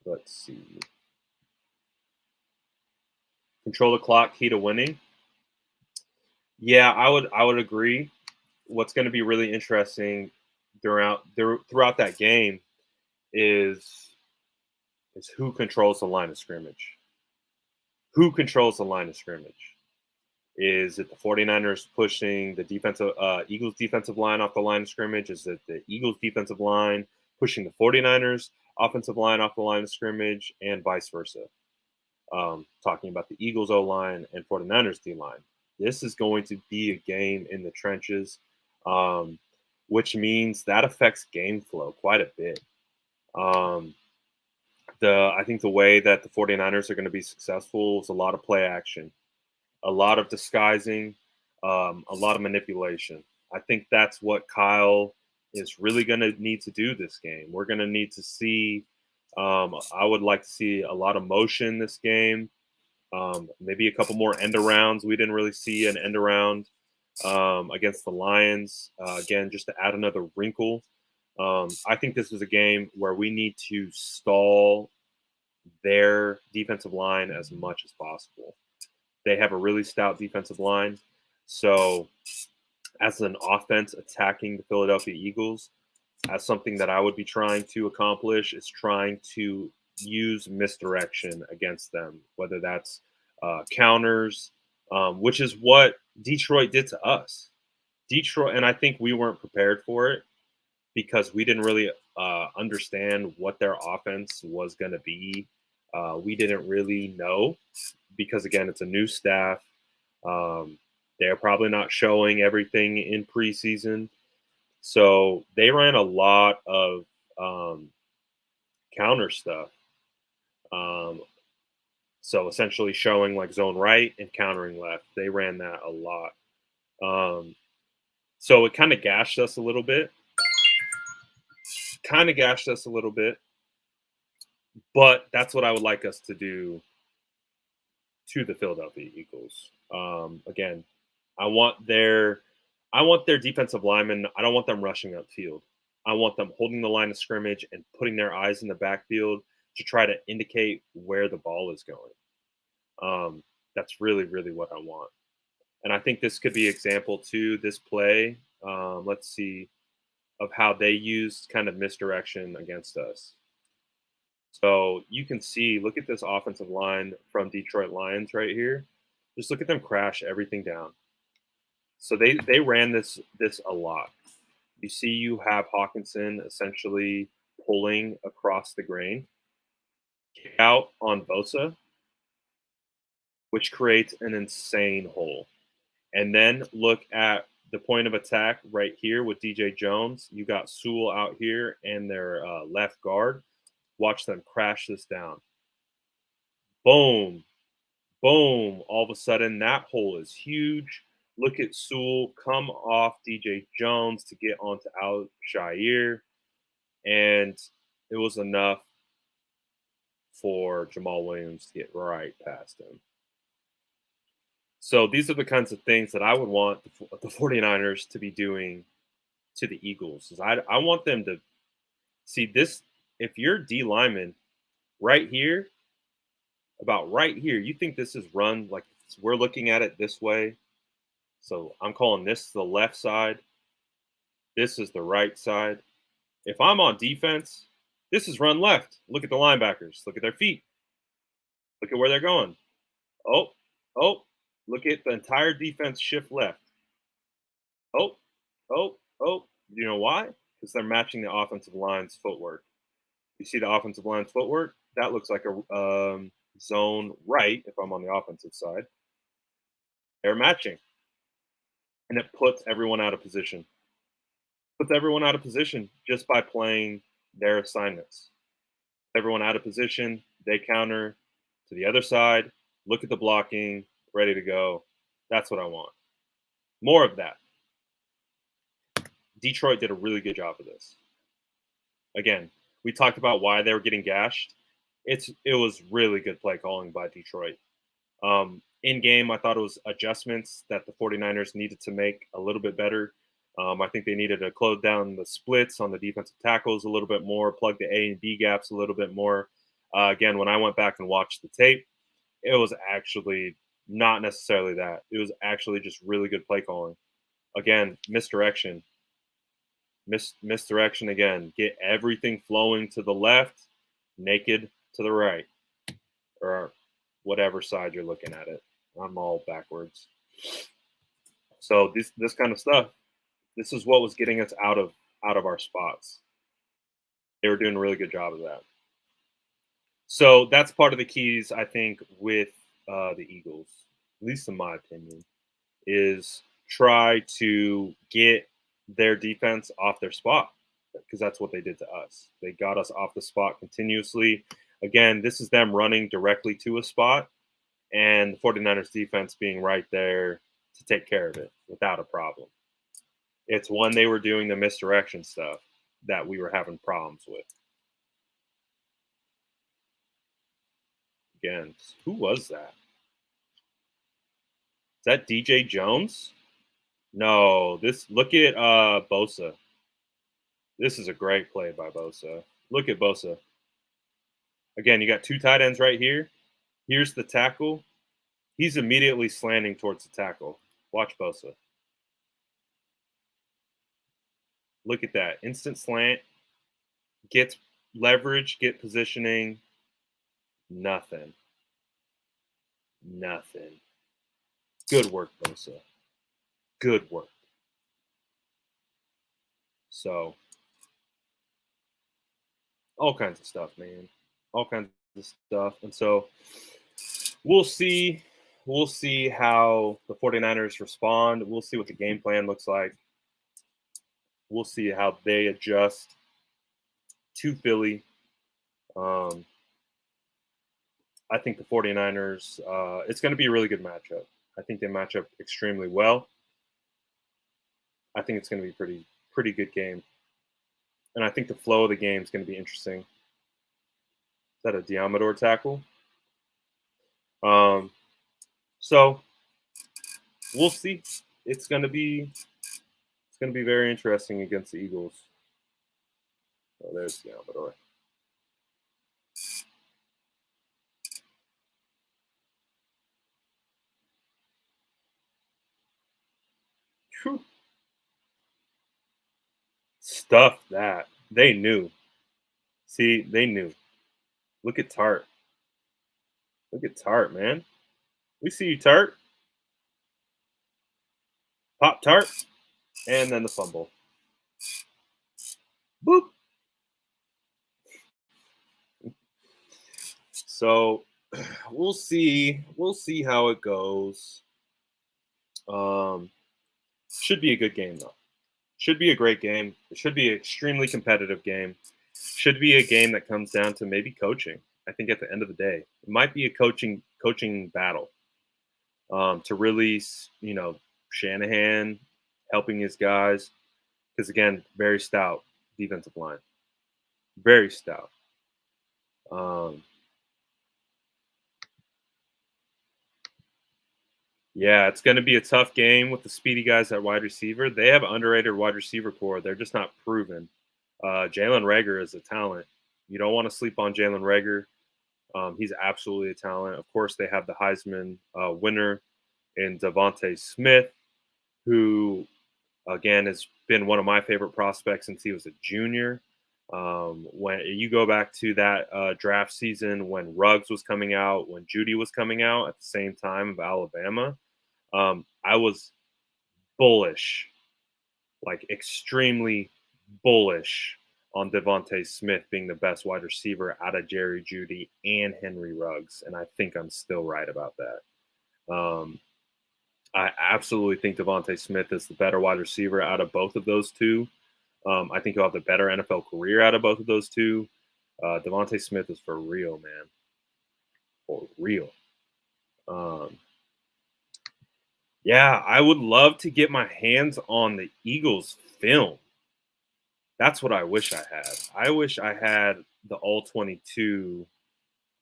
let's see. Control the clock, key to winning. Yeah, I would agree. What's going to be really interesting throughout that game is who controls the line of scrimmage. Who controls the line of scrimmage? Is it the 49ers pushing the defensive Eagles defensive line off the line of scrimmage? Is it the Eagles defensive line pushing the 49ers offensive line off the line of scrimmage and vice versa? Talking about the Eagles O line and 49ers D line. This is going to be a game in the trenches, um, which means that affects game flow quite a bit. Um, I think the way that the 49ers are going to be successful is a lot of play action, a lot of disguising, a lot of manipulation. I think that's what Kyle is really going to need to do this game. We're going to need to see. I would like to see a lot of motion this game. Maybe a couple more end arounds. We didn't really see an end around against the Lions. Again, just to add another wrinkle. I think this is a game where we need to stall their defensive line as much as possible. They have a really stout defensive line. So, as an offense attacking the Philadelphia Eagles, as something that I would be trying to accomplish is trying to use misdirection against them, whether that's counters, which is what Detroit did to us. Detroit, and I think we weren't prepared for it because we didn't really understand what their offense was going to be. We didn't really know because, again, it's a new staff. They're probably not showing everything in preseason. So they ran a lot of counter stuff. So essentially showing like zone right and countering left. They ran that a lot. So it kind of gashed us a little bit. But that's what I would like us to do to the Philadelphia Eagles. Again, I want their defensive linemen. I don't want them rushing upfield. I want them holding the line of scrimmage and putting their eyes in the backfield to try to indicate where the ball is going. That's really, really what I want. And I think this could be example to this play. Let's see of how they used kind of misdirection against us. So you can see, look at this offensive line from Detroit Lions right here. Just look at them crash everything down. So they ran this a lot. You see, you have Hawkinson essentially pulling across the grain, kick out on Bosa, which creates an insane hole. And then look at the point of attack right here with DJ Jones. You got Sewell out here and their left guard. Watch them crash this down. Boom, boom. All of a sudden, that hole is huge. Look at Sewell come off DJ Jones to get onto Al-Shaair, and it was enough for Jamal Williams to get right past him. So these are the kinds of things that I would want the 49ers to be doing to the Eagles. Is I want them to see this. If you're D lineman right here, about right here, you think this is run like we're looking at it this way. So I'm calling this the left side. This is the right side. If I'm on defense, this is run left. Look at the linebackers. Look at their feet. Look at where they're going. Oh, oh, look at the entire defense shift left. Oh, oh, oh. You know why? Because they're matching the offensive line's footwork. You see the offensive line's footwork? That looks like a zone right if I'm on the offensive side. They're matching. And it puts everyone out of position. Puts everyone out of position just by playing their assignments. Everyone out of position, they counter to the other side, look at the blocking, ready to go. That's what I want. More of that. Detroit did a really good job of this. Again, we talked about why they were getting gashed. It was really good play calling by Detroit. In game, I thought it was adjustments that the 49ers needed to make a little bit better. I think they needed to close down the splits on the defensive tackles a little bit more, plug the A and B gaps a little bit more. Again, when I went back and watched the tape, it was actually not necessarily that. It was actually just really good play calling. Again, misdirection. Misdirection again. Get everything flowing to the left, naked to the right, or whatever side you're looking at it. I'm all backwards. So this kind of stuff, this is what was getting us out of our spots. They were doing a really good job of that. So that's part of the keys, I think, with the Eagles, at least in my opinion, is try to get their defense off their spot, because that's what they did to us. They got us off the spot continuously. Again, this is them running directly to a spot and the 49ers defense being right there to take care of it without a problem. It's when they were doing the misdirection stuff that we were having problems with. Again, who was that? Is that DJ Jones? No, look at Bosa. This is a great play by Bosa. Look at Bosa. Again, you got two tight ends right here. Here's the tackle. He's immediately slanting towards the tackle. Watch Bosa. Look at that. Instant slant. Gets leverage, get positioning. Nothing. Nothing. Good work, Bosa. Good work. So, all kinds of stuff, man. All kinds of stuff. And so, we'll see. We'll see how the 49ers respond. We'll see what the game plan looks like. We'll see how they adjust to Philly. I think the 49ers, it's going to be a really good matchup. I think they match up extremely well. I think it's going to be pretty good game. And I think the flow of the game is going to be interesting. Is that a Diamador tackle? So we'll see. It's going to be very interesting against the Eagles. Oh, there's Diamador. Whew. Stuff that. They knew. See, they knew. Look at Tart. Look at Tart, man. We see you, Tart. Pop Tart. And then the fumble. Boop. So we'll see. We'll see how it goes. Should be a good game though. Should be a great game. It should be an extremely competitive game. Should be a game that comes down to maybe coaching. I think at the end of the day, it might be a coaching battle to really, Shanahan helping his guys because again, very stout defensive line, very stout. Um, yeah, it's going to be a tough game with the speedy guys at wide receiver. They have an underrated wide receiver core. They're just not proven. Jalen Rager is a talent. You don't want to sleep on Jalen Rager. He's absolutely a talent. Of course, they have the Heisman winner in Devontae Smith, who, again, has been one of my favorite prospects since he was a junior. When you go back to that draft season when Ruggs was coming out, when Judy was coming out at the same time of Alabama, I was bullish, like extremely bullish on Devontae Smith being the best wide receiver out of Jerry Judy and Henry Ruggs, and I think I'm still right about that. I absolutely think Devontae Smith is the better wide receiver out of both of those two. I think he'll have the better NFL career out of both of those two. Devontae Smith is for real, man, for real. Um, yeah, I would love to get my hands on the Eagles film. That's what I wish I had. I wish I had the all 22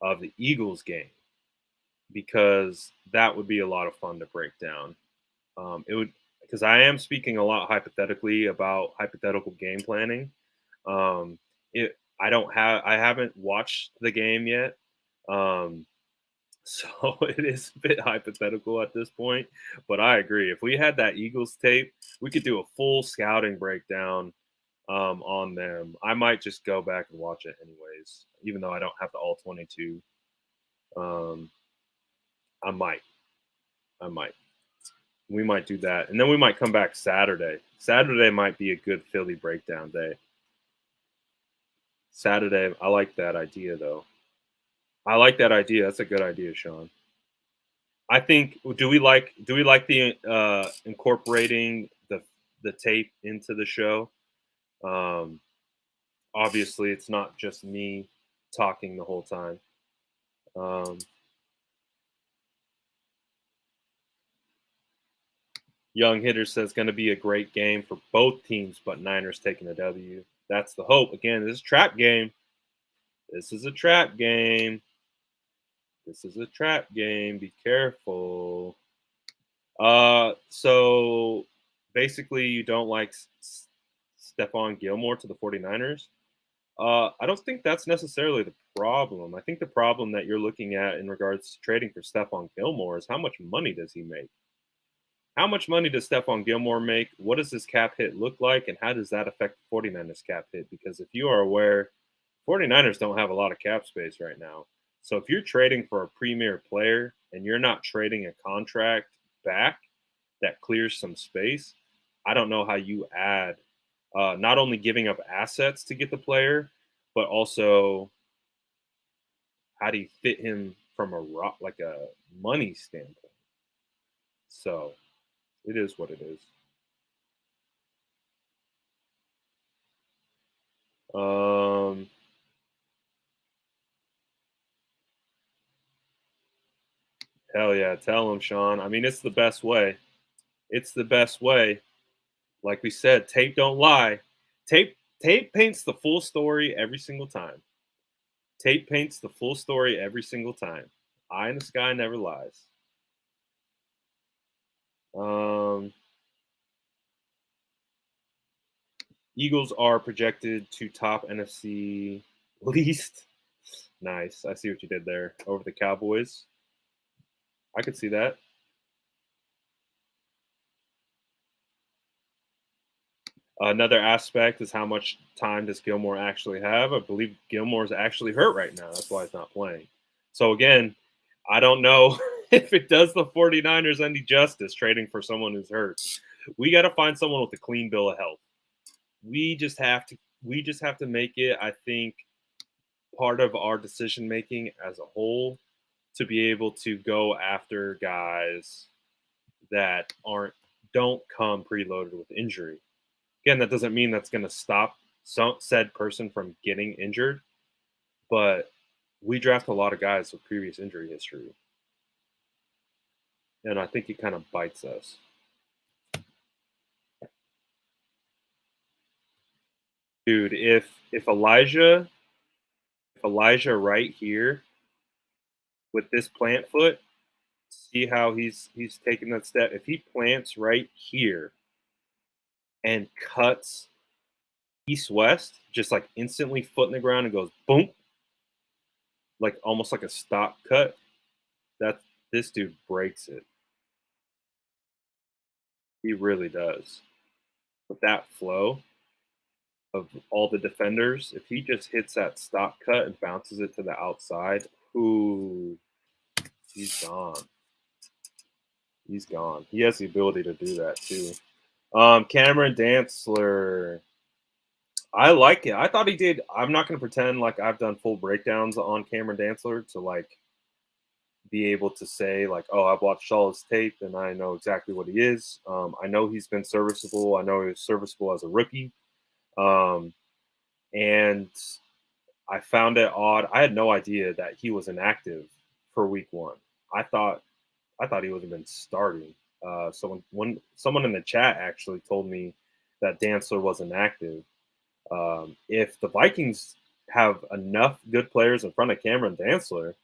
of the Eagles game because that would be a lot of fun to break down. It would because I am speaking a lot hypothetically about hypothetical game planning. It I haven't watched the game yet. Um, so it is a bit hypothetical at this point, but I agree. If we had that Eagles tape, we could do a full scouting breakdown on them. I might just go back and watch it anyways, even though I don't have the all 22. Um, I might. I might. We might do that. And then we might come back Saturday. Saturday might be a good Philly breakdown day. Saturday, I like that idea though. I like that idea. That's a good idea, Sean. I think do we like the incorporating the tape into the show? Um Obviously it's not just me talking the whole time. Um Young Hitter says going to be a great game for both teams, but Niners taking a W. That's the hope. Again, this is a trap game. This is a trap game. This is a trap game. Be careful. So basically, you don't like Stephon Gilmore to the 49ers. I don't think that's necessarily the problem. I think the problem that you're looking at in regards to trading for Stephon Gilmore is how much money does he make? How much money does Stephon Gilmore make? What does his cap hit look like? And how does that affect the 49ers cap hit? Because if you are aware, 49ers don't have a lot of cap space right now. So if you're trading for a premier player and you're not trading a contract back that clears some space, I don't know how you add not only giving up assets to get the player, but also how do you fit him from like a money standpoint? So it is what it is. Um, Hell yeah, tell him, Sean. I mean, it's the best way. It's the best way. Like we said, tape don't lie. Tape paints the full story every single time. Tape paints the full story every single time. Eye in the sky never lies. Um, Eagles are projected to top NFC least. Nice. I see what you did there over the Cowboys. I could see that. Another aspect is how much time does Gilmore actually have? I believe Gilmore's actually hurt right now. That's why he's not playing. So again, I don't know if it does the 49ers any justice trading for someone who's hurt. We got to find someone with a clean bill of health. We just have to make it, I think, part of our decision making as a whole to be able to go after guys that aren't don't come preloaded with injury. Again, that doesn't mean that's going to stop said person from getting injured, but we draft a lot of guys with previous injury history, and I think it kind of bites us. Dude, if Elijah right here with this plant foot, see how he's taking that step. If he plants right here and cuts east west, just like instantly foot in the ground and goes boom, like almost like a stop cut, that this dude breaks it. He really does. With that flow of all the defenders, if he just hits that stop cut and bounces it to the outside, ooh, he's gone. He's gone. He has the ability to do that too. Cameron Dantzler, I like it. I thought he did. I'm not going to pretend like I've done full breakdowns on Cameron Dantzler to like be able to say like, oh, I've watched all his tape and I know exactly what he is. I know he's been serviceable. I know he was serviceable as a rookie. And I found it odd. I had no idea that he was inactive for week 1. I thought he would have been starting. So when someone in the chat actually told me that Dantzler was inactive, if the Vikings have enough good players in front of Cameron Dantzler,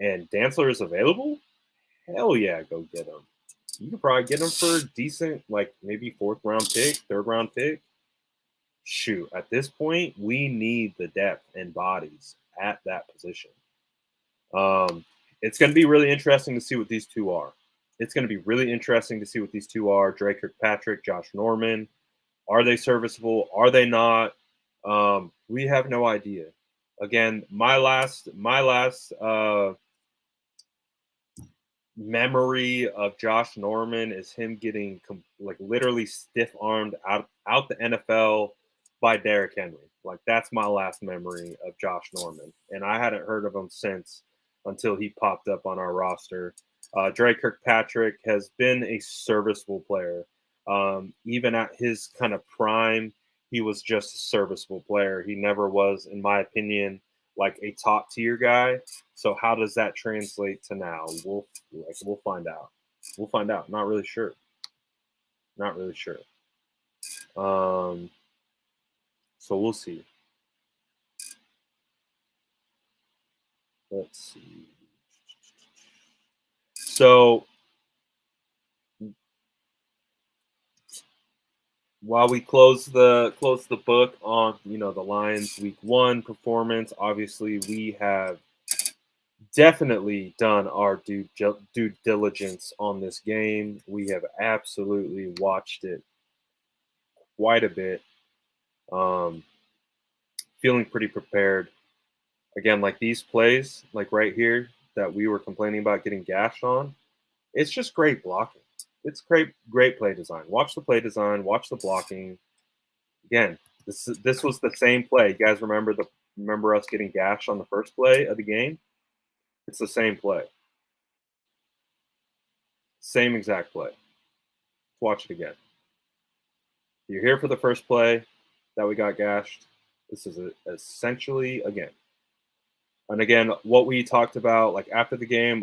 and Dantzler is available, hell yeah, go get him. You could probably get him for a decent, like maybe 4th round pick, 3rd round pick. Shoot, at this point, we need the depth and bodies at that position. It's going to be really interesting to see what these two are. Drake Kirkpatrick, Josh Norman. Are they serviceable? Are they not? We have no idea. Again, my last memory of Josh Norman is him getting like literally stiff armed out the NFL by Derrick Henry. Like that's my last memory of Josh Norman, and I hadn't heard of him since until he popped up on our roster. Drake Kirkpatrick has been a serviceable player. Even at his kind of prime, he was just a serviceable player. He never was, in my opinion, like a top tier guy. So how does that translate to now? We'll find out. We'll find out. Not really sure. So we'll see. Let's see. So while we close the book on the Lions week 1 performance, obviously we have definitely done our due diligence on this game. We have absolutely watched it quite a bit. Feeling pretty prepared. Again, like these plays, like right here that we were complaining about getting gashed on, it's just great blocking. It's great play design. Watch the play design. Watch the blocking. Again, this was the same play. You guys remember us getting gashed on the first play of the game? It's the same play. Same exact play. Watch it again. You're here for the first play that we got gashed. This is essentially again. And again, what we talked about, like after the game,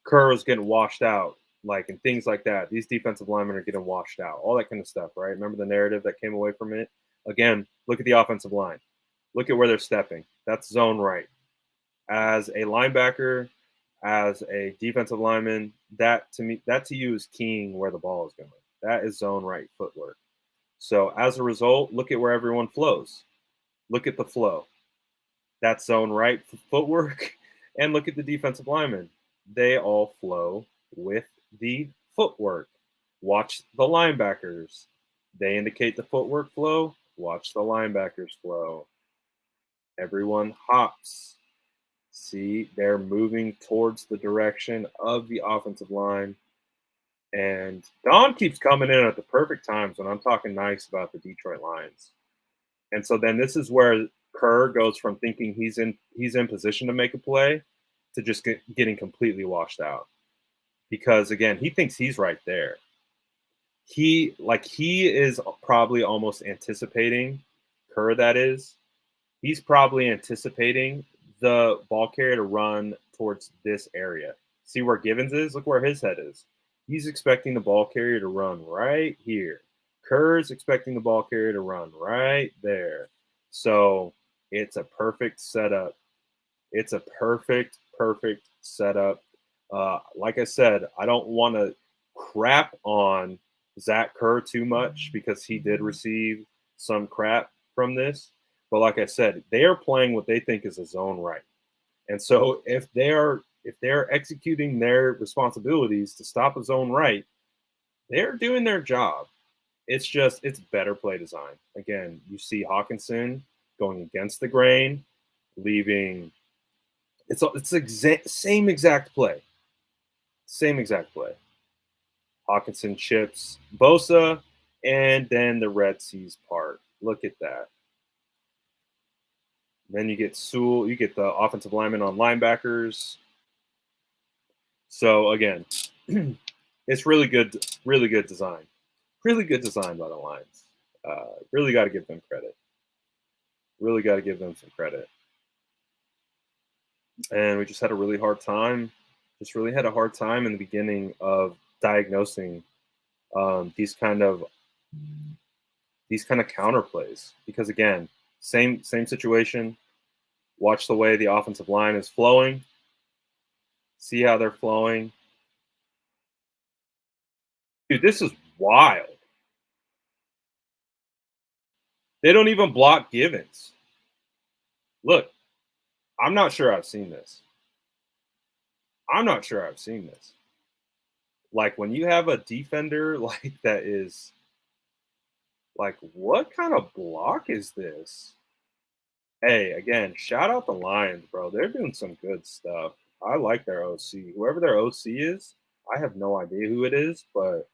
Kerr is getting washed out, like and things like that. These defensive linemen are getting washed out, all that kind of stuff, right? Remember the narrative that came away from it? Again, look at the offensive line. Look at where they're stepping. That's zone right. As a linebacker, as a defensive lineman, that to you is keying where the ball is going. That is zone right footwork. So as a result, look at where everyone flows. Look at the flow. That's zone right footwork. And look at the defensive linemen. They all flow with the footwork. Watch the linebackers. They indicate the footwork flow. Watch the linebackers flow. Everyone hops. See, they're moving towards the direction of the offensive line. And Don keeps coming in at the perfect times when I'm talking nice about the Detroit Lions. And so then this is where Kerr goes from thinking he's in position to make a play to just getting completely washed out. because again, he thinks he's right there. He is probably almost anticipating Kerr, that is. He's probably anticipating the ball carrier to run towards this area. See where Givens is? Look where his head is. He's expecting the ball carrier to run right here. Kerr's expecting the ball carrier to run right there. So it's a perfect setup. It's a perfect setup. Like I said, I don't want to crap on Zach Kerr too much because he did receive some crap from this. But like I said, they are playing what they think is a zone right. And so if they're executing their responsibilities to stop a zone right, they're doing their job. It's better play design. Again, you see Hawkinson going against the grain, leaving. It's same exact play. Same exact play. Hawkinson chips Bosa, and then the Red Seas part. Look at that. Then you get Sewell, you get the offensive lineman on linebackers. So again, it's really good design. Really good design by the Lions. Really got to give them credit. Really got to give them some credit. And we just had a really hard time. Just really had a hard time in the beginning of diagnosing these kind of counter plays, because again, same situation. Watch the way the offensive line is flowing. See how they're flowing. Dude, this is wild. They don't even block Givens. Look, I'm not sure I've seen this. Like, when you have a defender like that is like, what kind of block is this? Hey, again, shout out the Lions, bro. They're doing some good stuff. I like their OC. Whoever their OC is, I have no idea who it is, but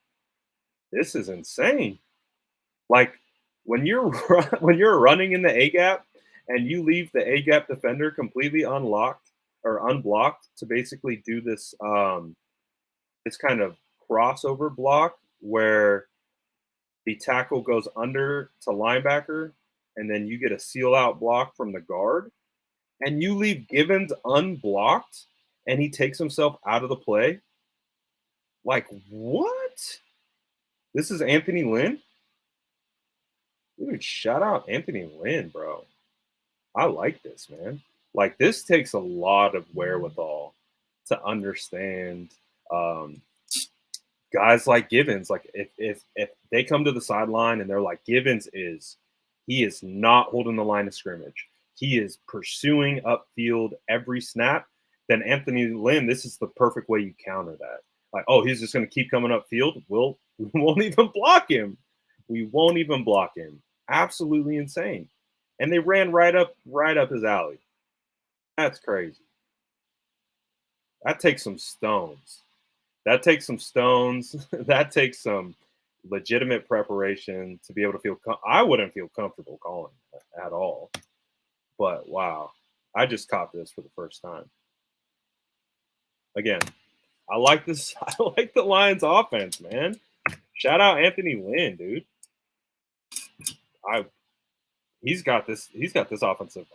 this is insane. Like, when you're when you're running in the A gap and you leave the A gap defender completely unlocked or unblocked to basically do this kind of crossover block where the tackle goes under to linebacker, and then you get a seal out block from the guard, and you leave Givens unblocked, and he takes himself out of the play. Like, what? This is Anthony Lynn? Dude, shout out Anthony Lynn, bro. I like this, man. Like, this takes a lot of wherewithal to understand guys like Givens. Like, if they come to the sideline and they're like, he is not holding the line of scrimmage. He is pursuing upfield every snap. Then Anthony Lynn, this is the perfect way you counter that. Like, oh, he's just going to keep coming upfield. We won't even block him. We won't even block him. Absolutely insane. And they ran right up his alley. That's crazy. That takes some stones. That takes some legitimate preparation to be able to feel. I wouldn't feel comfortable calling at all. But wow, I just caught this for the first time. Again, I like this. I like the Lions offense, man. Shout out Anthony Lynn, dude. He's got this offensive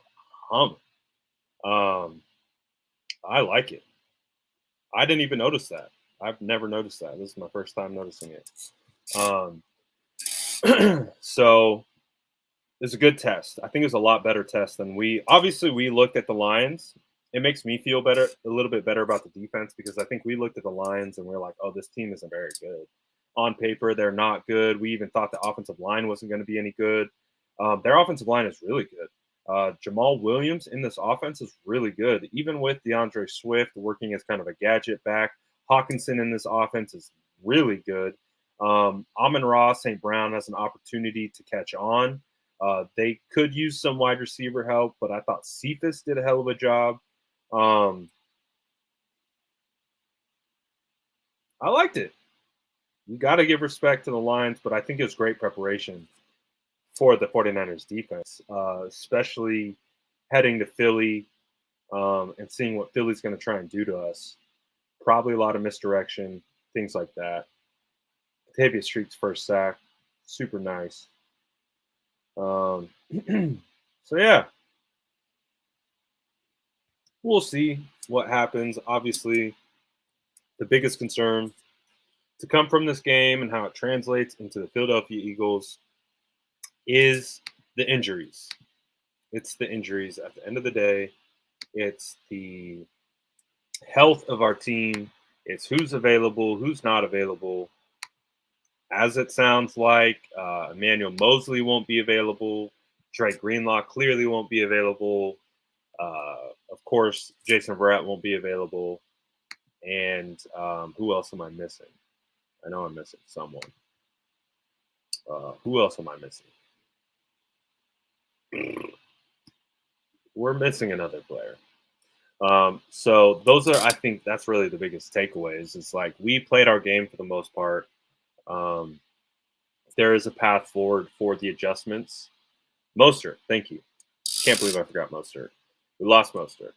humming. I like it. I didn't even notice that. I've never noticed that. This is my first time noticing it. So it's a good test. I think it's a lot better test than we looked at the Lions. It makes me feel a little bit better about the defense, because I think we looked at the Lions and we are like, oh, this team isn't very good. On paper, they're not good. We even thought the offensive line wasn't going to be any good. Their offensive line is really good. Jamal Williams in this offense is really good, even with DeAndre Swift working as kind of a gadget back. Hawkinson in this offense is really good. Amon-Ra St. Brown has an opportunity to catch on. They could use some wide receiver help, but I thought Cephas did a hell of a job. I liked it. You got to give respect to the Lions, but I think it was great preparation for the 49ers defense, especially heading to Philly and seeing what Philly's going to try and do to us. Probably a lot of misdirection, things like that. Octavia Street's first sack, super nice. Um, so yeah, we'll see what happens. Obviously, the biggest concern to come from this game and how it translates into the Philadelphia Eagles is the injuries. It's the injuries at the end of the day. It's the health of our team. It's who's available, who's not available. As it sounds like, Emmanuel Mosley won't be available. Drake Greenlaw clearly won't be available. Of course, Jason Verrett won't be available. And who else am I missing? I know I'm missing someone. Who else am I missing? We're missing another player. So those are, I think, that's really the biggest takeaways. It's like we played our game for the most part. Um, there is a path forward for the adjustments. Mostert, thank you. Can't believe I forgot Mostert. We lost Mostert.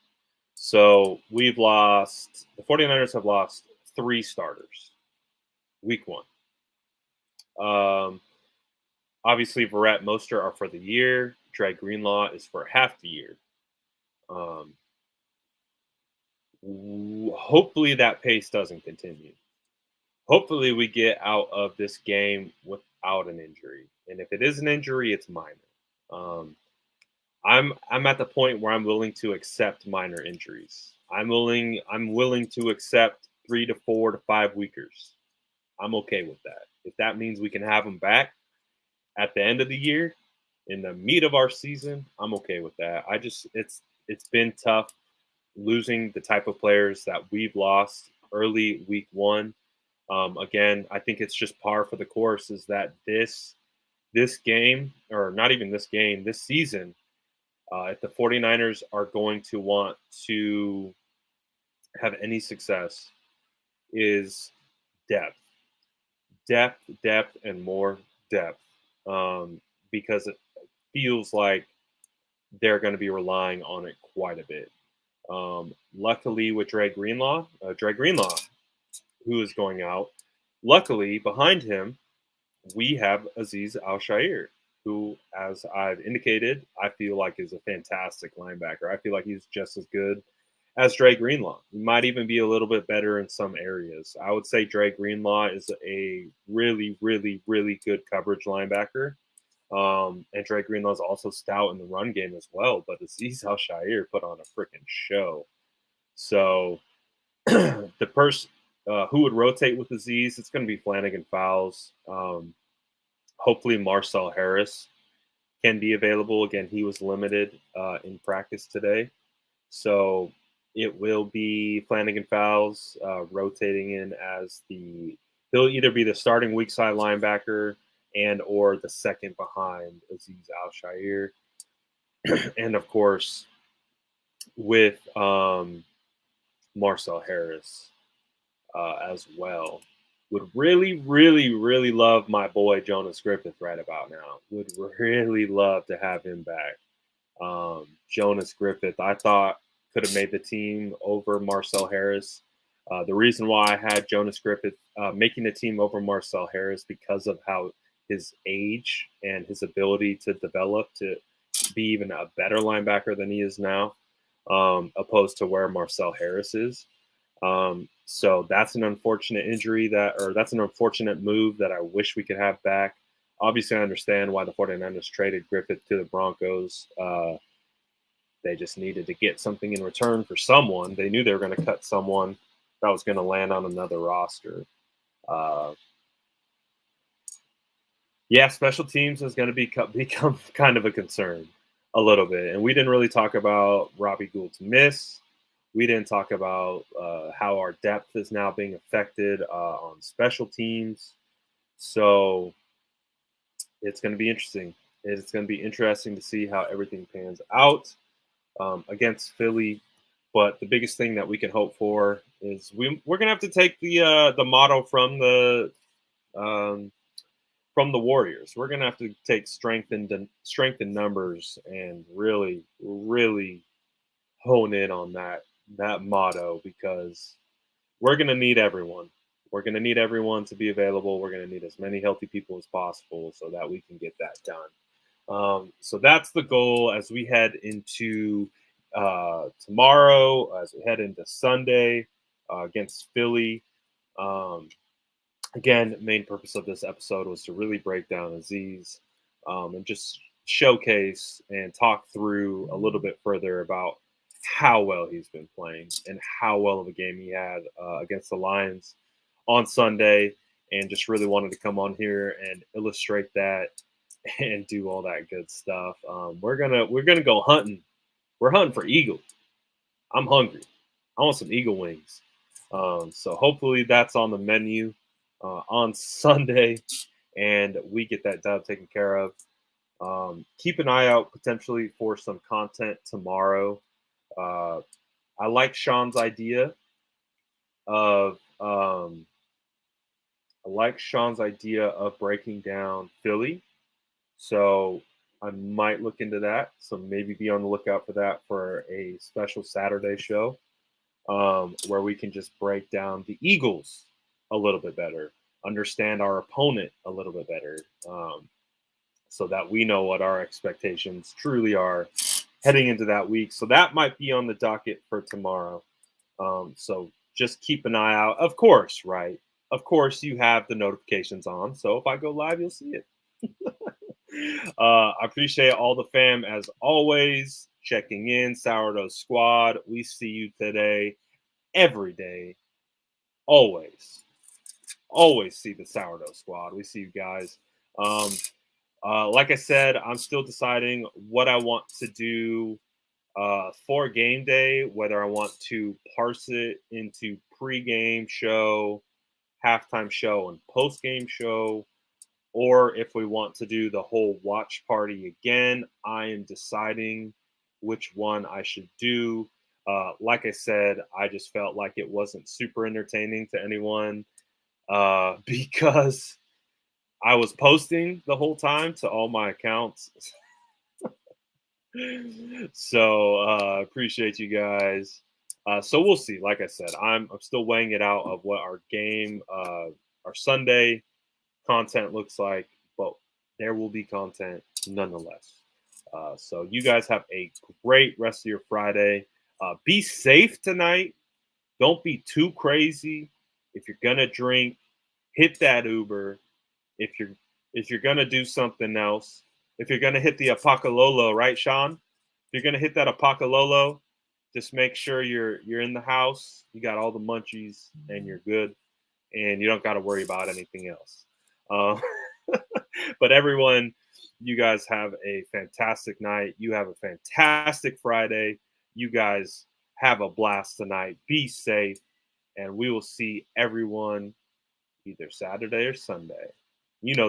So we've lost, the 49ers have lost 3 starters week 1. Obviously, Verrett, Mostert are for the year. Drake Greenlaw is for half the year. Hopefully that pace doesn't continue. Hopefully we get out of this game without an injury. And if it is an injury, it's minor. I'm at the point where I'm willing to accept minor injuries. I'm willing to accept 3 to 4 to 5 weekers. I'm okay with that. If that means we can have them back at the end of the year, in the meat of our season, I'm okay with that. It's been tough losing the type of players that we've lost early week 1. Again, I think it's just par for the course. Is that this game, or not even this game, this season, if the 49ers are going to want to have any success, is depth, and more depth, because it feels like they're going to be relying on it quite a bit. Luckily, with Drake Greenlaw, who is going out, luckily behind him, we have Aziz Al-Shaair, who, as I've indicated, I feel like is a fantastic linebacker. I feel like he's just as good as Drake Greenlaw. He might even be a little bit better in some areas. I would say Drake Greenlaw is a really, really, really good coverage linebacker. And Drake Greenlaw is also stout in the run game as well. But Aziz Al-Shaair put on a freaking show. So the person who would rotate with Aziz, it's going to be Flanagan Fowles. Hopefully Marcel Harris can be available. Again, he was limited in practice today. So it will be Flanagan Fowles rotating in as he'll either be the starting weak side linebacker and or the second behind Aziz Al-Shaair. And of course, with Marcel Harris as well. Would really, really, really love my boy Jonas Griffith right about now. Would really love to have him back. Jonas Griffith, I thought, could have made the team over Marcel Harris. The reason why I had Jonas Griffith making the team over Marcel Harris because of how his age and his ability to develop to be even a better linebacker than he is now, opposed to where Marcel Harris is. So that's an unfortunate injury that's an unfortunate move that I wish we could have back. Obviously, I understand why the 49ers traded Griffith to the Broncos. They just needed to get something in return for someone. They knew they were going to cut someone that was going to land on another roster. Yeah, special teams is going to become kind of a concern a little bit. And we didn't really talk about Robbie Gould's miss. We didn't talk about how our depth is now being affected on special teams. So it's going to be interesting. It's going to be interesting to see how everything pans out against Philly. But the biggest thing that we can hope for is we're going to have to take the motto from the Warriors. We're going to have to take strength in numbers and really, really hone in on that motto, because we're going to need everyone. We're going to need everyone to be available. We're going to need as many healthy people as possible so that we can get that done. So that's the goal as we head into tomorrow, as we head into Sunday against Philly. Um, Again, main purpose of this episode was to really break down Aziz and just showcase and talk through a little bit further about how well he's been playing and how well of a game he had against the Lions on Sunday. And just really wanted to come on here and illustrate that and do all that good stuff. We're gonna go hunting. We're hunting for eagles. I'm hungry. I want some eagle wings. So hopefully that's on the menu on Sunday, and we get that dub taken care of. Keep an eye out potentially for some content tomorrow. Uh, I like Sean's idea of breaking down Philly, so I might look into that. So maybe be on the lookout for that for a special Saturday show where we can just break down the Eagles a little bit better, understand our opponent a little bit better, so that we know what our expectations truly are heading into that week. So that might be on the docket for tomorrow. So just keep an eye out. Of course, right? Of course, you have the notifications on. So if I go live, you'll see it. I appreciate all the fam as always checking in. Sourdough Squad, we see you today, every day, always, always see the Sourdough Squad. We see you guys. Like I said, I'm still deciding what I want to do for game day, whether I want to parse it into pre-game show, halftime show, and post-game show, or if we want to do the whole watch party again. I am deciding which one I should do. Like I said, I just felt like it wasn't super entertaining to anyone because I was posting the whole time to all my accounts. So appreciate you guys. So we'll see. Like I said, I'm still weighing it out of what our game, our Sunday content looks like, but there will be content nonetheless. So you guys have a great rest of your Friday. Be safe tonight. Don't be too crazy. If you're gonna drink, hit that Uber. If you're gonna do something else, if you're gonna hit the Apocololo, right, Sean? If you're gonna hit that Apocololo, just make sure you're in the house, you got all the munchies, and you're good, and you don't got to worry about anything else. Uh, but everyone, you guys have a fantastic night. You have a fantastic Friday. You guys have a blast tonight. Be safe, and we will see everyone either Saturday or Sunday. You know